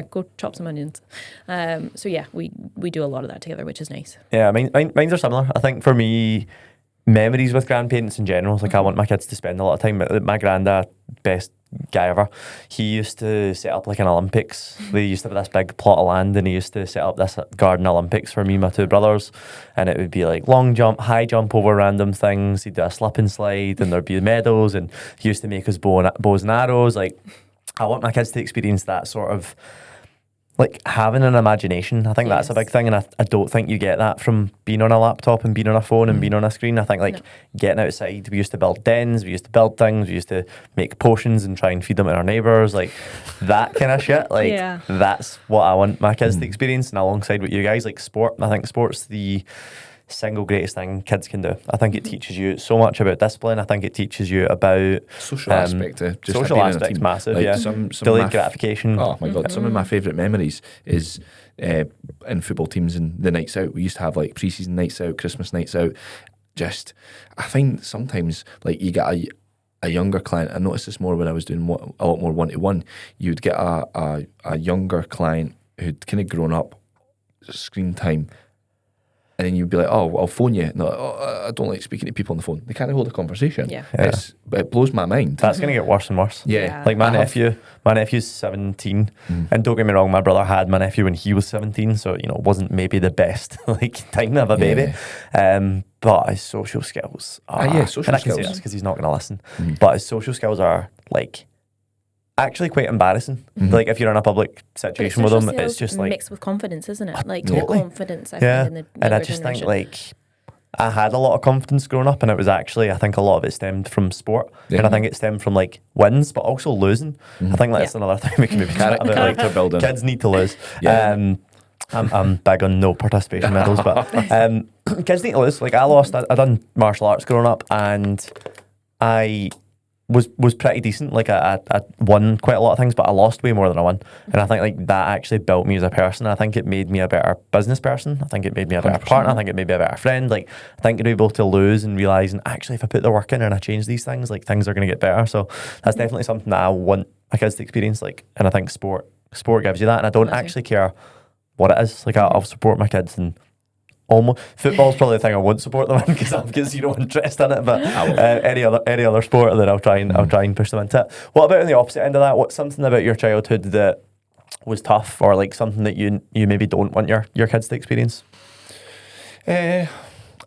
go chop some onions. So yeah, we do a lot of that together, which is nice. Yeah, mine's are similar. I think for me, memories with grandparents in general, like I want my kids to spend a lot of time. My granddad, best guy ever, he used to set up like an Olympics. They used to have this big plot of land and he used to set up this garden Olympics for me and my 2 brothers, and it would be like long jump, high jump over random things. He'd do a slip and slide and there'd be medals, and he used to make us bows and arrows. Like I want my kids to experience that sort of like having an imagination. I think that's a big thing, and I don't think you get that from being on a laptop and being on a phone and being on a screen. I think getting outside, we used to build dens, we used to build things, we used to make potions and try and feed them to our neighbours, like that kind of shit. Like that's what I want my kids to experience. And alongside with you guys, like sport, I think sport's the single greatest thing kids can do. I think it teaches you so much about discipline. I think it teaches you about social aspect. Social aspect's massive. Like some delayed gratification. Oh my god! Some of my favourite memories is in football teams and the nights out. We used to have like pre-season nights out, Christmas nights out. I find sometimes like you get a younger client. I noticed this more when I was doing a lot more 1-to-1. You'd get a younger client who'd kind of grown up screen time. And then you'd be like, oh, I'll phone you. No, I don't like speaking to people on the phone. They can't hold a conversation. Yeah. It blows my mind. That's going to get worse and worse. Yeah. Like my nephew's 17. And don't get me wrong, my brother had my nephew when he was 17. So, it wasn't maybe the best like time to have a baby. But his social skills are... social and I can skills. say this because he's not going to listen. But his social skills are like actually quite embarrassing. Like if you're in a public situation with them, it's just like mixed with confidence, isn't it? Like totally. your confidence, I find, in the and I younger just generation. think like I had a lot of confidence growing up, and it was actually, I think a lot of it stemmed from sport, and I think it stemmed from like wins, but also losing. I think that's another thing we can maybe chat about. Character Like, building. kids need to lose. Yeah. I'm big on no participation medals, but kids need to lose. Like I lost. I done martial arts growing up, and I was pretty decent. Like I won quite a lot of things, but I lost way more than I won. And I think like that actually built me as a person. I think it made me a better business person. I think it made me a better 100%. partner. I think it made me a better friend. Like I think to be able to lose and realizing actually if I put the work in and I change these things, like things are going to get better. So that's definitely something that I want my kids to experience. Like, and I think sport gives you that. And I don't actually care what it is. Like I'll support my kids and. Almost football's probably the thing I won't support them in because I've got zero interest in it. But any other sport, then I'll try and push them into it. What about on the opposite end of that? What's something about your childhood that was tough, or like something that you maybe don't want your kids to experience? I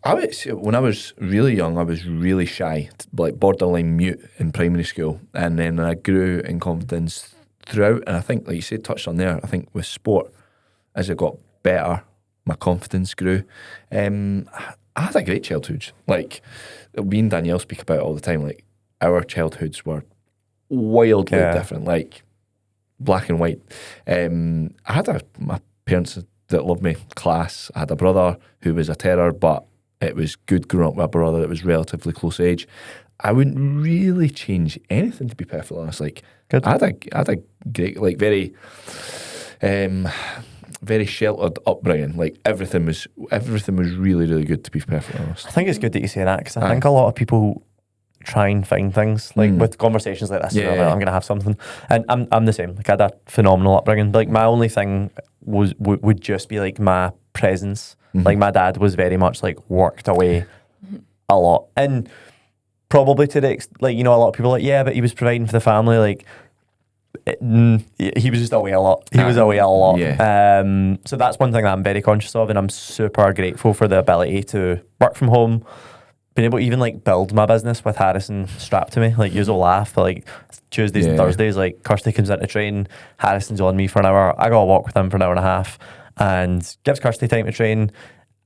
would say when I was really young, I was really shy, like borderline mute in primary school, and then I grew in confidence throughout. And I think, like you said, touched on there. I think with sport, as it got better, my confidence grew. I had a great childhood. Like me and Danielle speak about it all the time. Like our childhoods were wildly different, like black and white. I had my parents that loved me, class. I had a brother who was a terror, but it was good growing up with a brother that was relatively close age. I wouldn't really change anything, to be perfectly honest. Like Good. I had a great, like very sheltered upbringing. Like everything was really, really good, to be perfectly honest. I think it's good that you say that because I think a lot of people try and find things like with conversations like this. Yeah. I'm going to have something, and I'm the same. Like I had a phenomenal upbringing. Like my only thing would just be like my presence. Like my dad was very much like worked away a lot, and probably to the like, you know, a lot of people are like, yeah, but he was providing for the family. Like he was just away a lot. He was away a lot. Yeah. So that's one thing that I'm very conscious of, and I'm super grateful for the ability to work from home, being able to even like build my business with Harrison strapped to me. Like you'll laugh, but like Tuesdays and Thursdays, like Kirsty comes in to train, Harrison's on me for an hour. I go a walk with him for an hour and a half, and gives Kirsty time to train.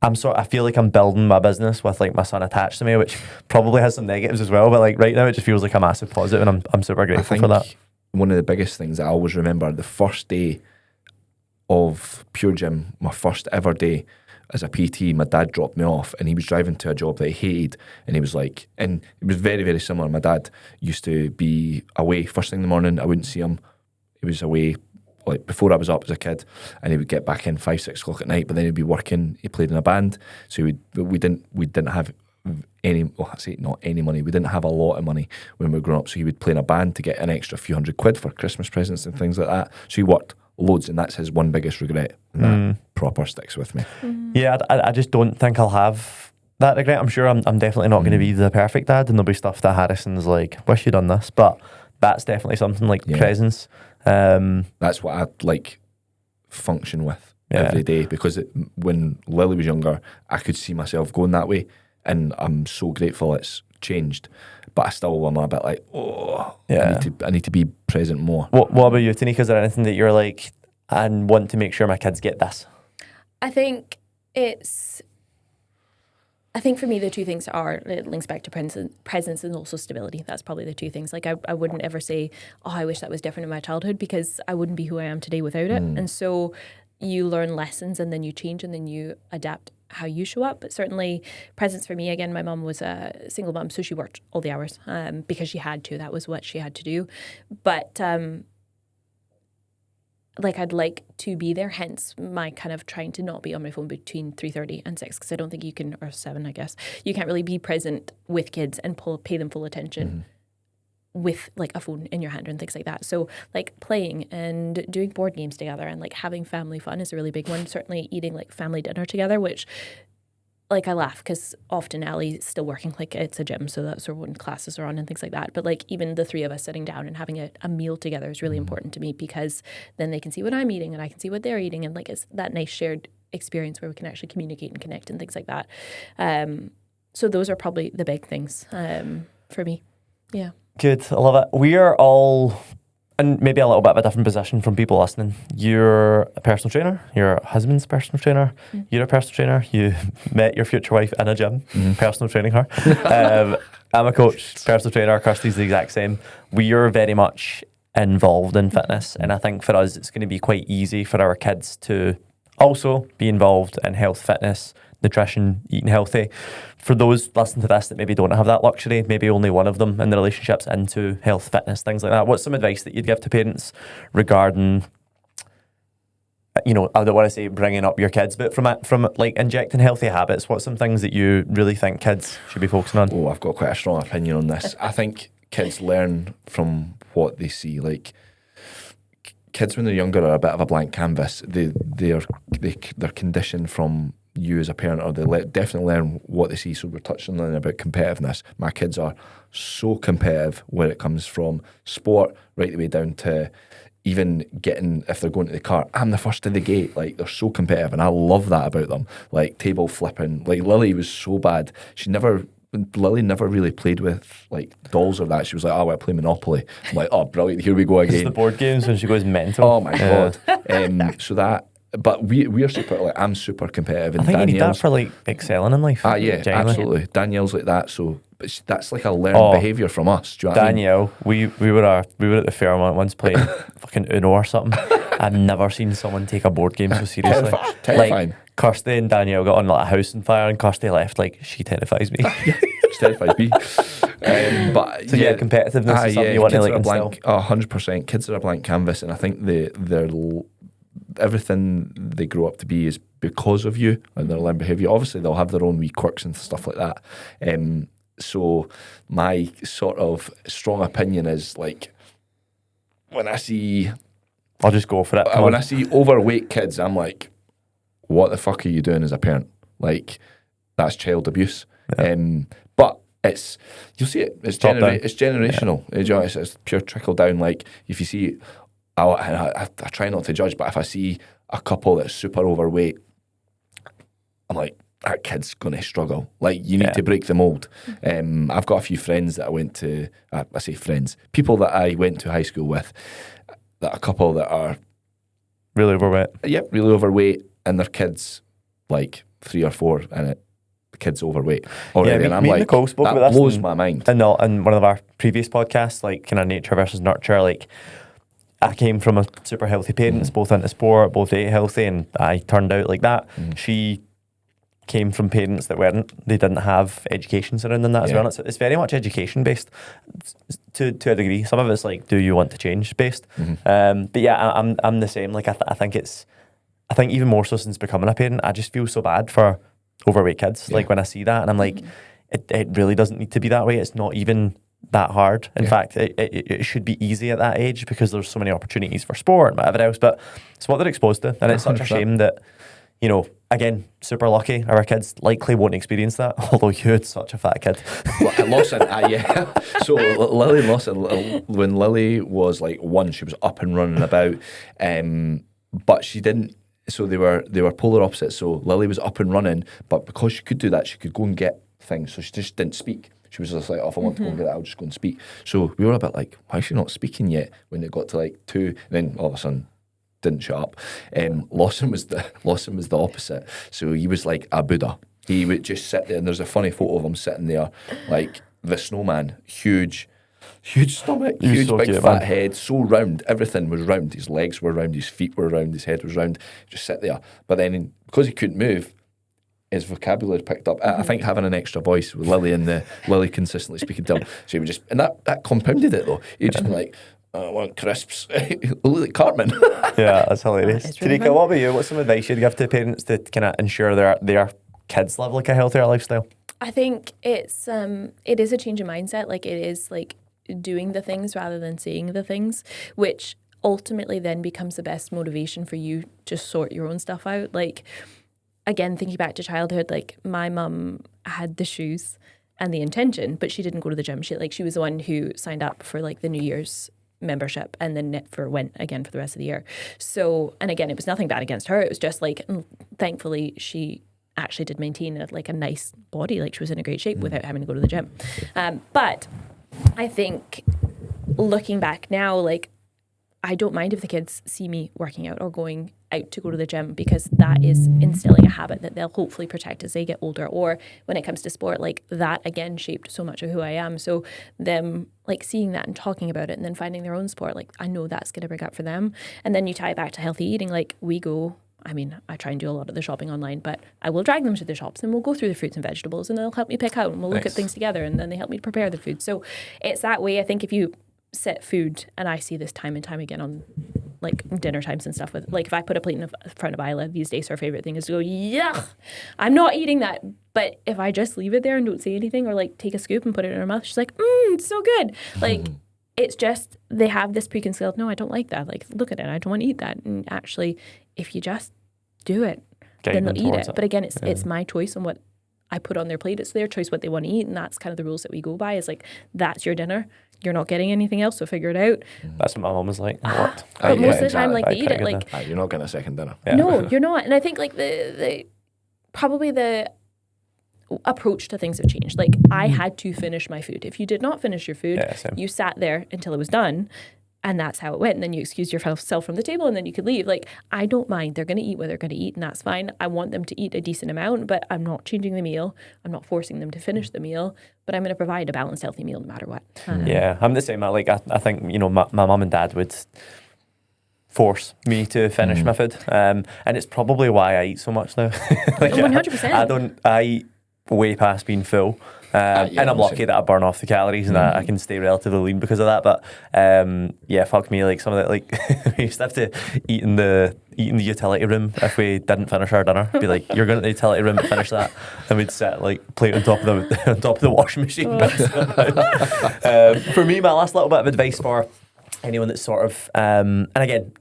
I feel like I'm building my business with like my son attached to me, which probably has some negatives as well. But like right now, it just feels like a massive positive, and I'm super grateful for that. One of the biggest things I always remember, the first day of Pure Gym, my first ever day as a PT, my dad dropped me off and he was driving to a job that he hated, and he was like, and it was very, very similar. My dad used to be away first thing in the morning. I wouldn't see him. He was away like before I was up as a kid, and he would get back in 5-6 o'clock at night, but then he'd be working. He played in a band, so we didn't have any, well, I say not any money. We didn't have a lot of money when we were growing up, so he would play in a band to get an extra few £100 for Christmas presents and things like that. So he worked loads, and that's his one biggest regret, and that proper sticks with me. Yeah, I just don't think I'll have that regret. I'm sure I'm definitely not going to be the perfect dad, and there'll be stuff that Harrison's like, wish you'd done this, but that's definitely something like presence. That's what I'd like function with every day, because when Lily was younger, I could see myself going that way, and I'm so grateful it's changed. But I still am a bit like, I need to be present more. What about you, Tanika? Is there anything that you're like, I want to make sure my kids get this? I think for me, the two things it links back to presence and also stability. That's probably the two things. Like I wouldn't ever say, oh, I wish that was different in my childhood, because I wouldn't be who I am today without it. And so you learn lessons, and then you change, and then you adapt how you show up. But certainly presence for me, again, my mum was a single mum, so she worked all the hours because she had to. That was what she had to do. But like I'd like to be there, hence my kind of trying to not be on my phone between 3:30 and 6, because I don't think you can, or 7 I guess, you can't really be present with kids and pay them full attention with like a phone in your hand and things like that. So like playing and doing board games together and like having family fun is a really big one. Certainly eating like family dinner together, which like I laugh because often Allie's still working, like it's a gym, so that's sort of when classes are on and things like that. But like even the three of us sitting down and having a meal together is really important to me, because then they can see what I'm eating and I can see what they're eating, and like it's that nice shared experience where we can actually communicate and connect and things like that. So those are probably the big things for me. Yeah. Good. I love it. We are all in maybe a little bit of a different position from people listening. You're a personal trainer. Your husband's a personal trainer. You're a personal trainer. You met your future wife in a gym, personal training her. I'm a coach, personal trainer. Kirsty's the exact same. We are very much involved in fitness, and I think for us, it's going to be quite easy for our kids to also be involved in health, fitness, nutrition, eating healthy. For those listening to this that maybe don't have that luxury, maybe only one of them in the relationships into health, fitness, things like that, what's some advice that you'd give to parents regarding, I don't want to say bringing up your kids, but from like injecting healthy habits, what's some things that you really think kids should be focusing on? Oh, I've got quite a strong opinion on this. I think kids learn from what they see. Like, kids when they're younger are a bit of a blank canvas. They're conditioned from you as a parent, or they definitely learn what they see. So we're touching on about competitiveness. My kids are so competitive where it comes from sport right the way down to even getting, if they're going to the car, I'm the first to the gate. Like, they're so competitive, and I love that about them. Like, table flipping. Like, Lily was so bad. Lily never really played with like dolls or that. She was like, I want to play Monopoly. I'm like, oh, brilliant, here we go again. It's the board games when she goes mental. Oh my God. So that, but we are super, like, I'm super competitive. And I think you need that for like excelling in life. Yeah, genuinely. absolutely. Danielle's like that. So but that's like a learned behaviour from us. Do you know what I mean? Danielle, we were at the fair once playing fucking Uno or something. I've never seen someone take a board game so seriously. Terrifying. Like, Kirsty and Danielle got on like a house on fire, and Kirsty left. Like, she terrifies me. She terrifies me. But so yeah, competitiveness is something you want to like instill. 100%. Kids are a blank canvas, and I think they're everything they grow up to be is because of you and their learned behaviour. Obviously, they'll have their own wee quirks and stuff like that. So my sort of strong opinion is, like, when I see... I'll just go for it. When I see overweight kids, I'm like, what the fuck are you doing as a parent? Like, that's child abuse. Yeah. But you'll see it. It's generational. Yeah. It's pure trickle down. Like, if you see... I try not to judge, but if I see a couple that's super overweight, I'm like, that kid's going to struggle. Like, you need to break the mold. I've got a few friends that I went to, I say friends, people that I went to high school with, that a couple that are... Really overweight. Yep, really overweight, and their kids, like 3 or 4, and the kid's overweight already. And I'm like, Nicole spoke that about blows my mind. And in one of our previous podcasts, like, kind of nature versus nurture, like, I came from a super healthy parents, both into sport, both ate healthy, and I turned out like that. She came from parents that they didn't have education surrounding that as well. It's very much education based to a degree. Some of it's like, do you want to change based? But yeah, I'm the same. Like, I think even more so since becoming a parent, I just feel so bad for overweight kids. Like, when I see that, and I'm like, it really doesn't need to be that way. It's not even that hard. In fact, it should be easy at that age because there's so many opportunities for sport and whatever else, but it's what they're exposed to, and it's 100%. Such a shame that, again, super lucky, our kids likely won't experience that, although you had such a fat kid. Lawson, yeah. So Lily Lawson, when Lily was like 1, she was up and running about, but she didn't. So they were polar opposites. So Lily was up and running, but because she could do that, she could go and get things. So she just didn't speak. She was just like, if I want to go and get that, I'll just go and speak. So we were a bit like, why is she not speaking yet? When it got to like 2, and then all of a sudden, didn't shut up. Lawson was the opposite. So he was like a Buddha. He would just sit there, and there's a funny photo of him sitting there, like the snowman, huge stomach, huge so big cute, fat head, so round. Everything was round. His legs were round, his feet were round, his head was round. Just sit there. But then, because he couldn't move, his vocabulary picked up. I think having an extra voice with Lily consistently speaking to him, so he would just, and that compounded it though. He'd just be like, I want crisps. Look like Cartman. Yeah, that's hilarious. Tanika, what about you? What's some advice you'd give to parents to kind of ensure their kids live like a healthier lifestyle? I think it is a change of mindset. Like, it is like doing the things rather than saying the things, which ultimately then becomes the best motivation for you to sort your own stuff out. Like, again, thinking back to childhood, like, my mum had the shoes and the intention, but she didn't go to the gym. She was the one who signed up for like the New Year's membership and then never went again for the rest of the year. So, and again, it was nothing bad against her. It was just like, thankfully, she actually did maintain a nice body. Like, she was in a great shape without having to go to the gym. But I think looking back now, like, I don't mind if the kids see me working out or going out to go to the gym, because that is instilling a habit that they'll hopefully protect as they get older. Or when it comes to sport, like, that again shaped so much of who I am. So them like seeing that and talking about it and then finding their own sport, like, I know that's going to bring up for them. And then you tie it back to healthy eating. Like, I mean, I try and do a lot of the shopping online, but I will drag them to the shops and we'll go through the fruits and vegetables and they'll help me pick out and we'll look at things together and then they help me prepare the food. So it's that way. I think if you set food, and I see this time and time again on like dinner times and stuff, with like, if I put a plate in front of Isla these days, her favorite thing is to go, yuck, I'm not eating that. But if I just leave it there and don't say anything, or like take a scoop and put it in her mouth, she's like, it's so good. Like, it's just, they have this preconceived, no, I don't like that. Like, look at it, I don't want to eat that. And actually, if you just do it, then they'll eat it. But again, it's my choice on what I put on their plate. It's their choice what they want to eat. And that's kind of the rules that we go by, is like, that's your dinner. You're not getting anything else, so figure it out. That's what my mum was like. What? But most of the time, like, they eat it. Like, you're not getting a second dinner. Yeah. No, you're not. And I think like the probably the approach to things have changed. Like, I had to finish my food. If you did not finish your food, you sat there until it was done. And that's how it went. And then you excuse yourself from the table and then you could leave. Like, I don't mind. They're going to eat what they're going to eat, and that's fine. I want them to eat a decent amount, but I'm not changing the meal. I'm not forcing them to finish the meal, but I'm going to provide a balanced, healthy meal no matter what. Yeah, I'm the same. Like, I think, you know, my mum and dad would force me to finish my food. And it's probably why I eat so much now. Like, 100%. I eat way past being full. And I'm lucky that I burn off the calories and I can stay relatively lean because of that. But yeah, fuck me, like, some of that, like, we used to have to eat in the utility room if we didn't finish our dinner. Be like, you're going to the utility room to finish that, and we'd set like plate on top of the washing machine. For me, my last little bit of advice for anyone that's sort of and again,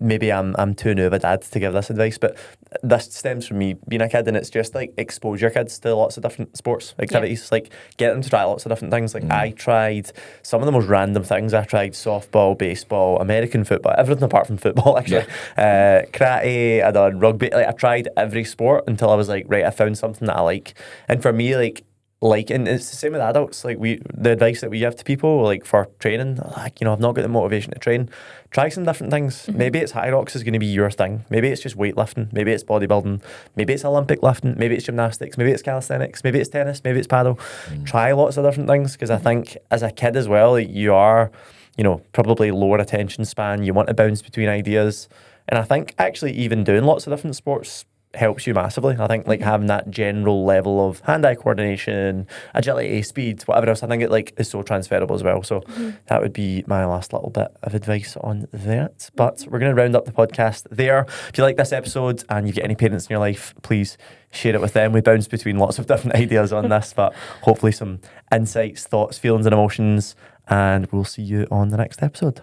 maybe I'm too new of a dad to give this advice, but this stems from me being a kid, and it's just like, expose your kids to lots of different sports activities. Like, get them to try lots of different things. Like, I tried some of the most random things. I tried softball, baseball, American football, everything apart from football, actually. Karate, I done rugby. Like, I tried every sport until I was like, right, I found something that I like. And for me, and it's the same with adults. Like, the advice that we give to people, like, for training, like, you know, I've not got the motivation to train. Try some different things. Maybe it's high rocks is going to be your thing. Maybe it's just weightlifting. Maybe it's bodybuilding. Maybe it's Olympic lifting. Maybe it's gymnastics. Maybe it's calisthenics. Maybe it's tennis. Maybe it's paddle. Try lots of different things, because I think as a kid as well, like, you are, you know, probably lower attention span. You want to bounce between ideas. And I think actually even doing lots of different sports helps you massively. I think, like, having that general level of hand-eye coordination, agility, speed, whatever else, I think it, like, is so transferable as well. So that would be my last little bit of advice on that. But we're going to round up the podcast there. If you like this episode and you get any parents in your life, please share it with them. We bounce between lots of different ideas on this, but hopefully some insights, thoughts, feelings and emotions, and we'll see you on the next episode.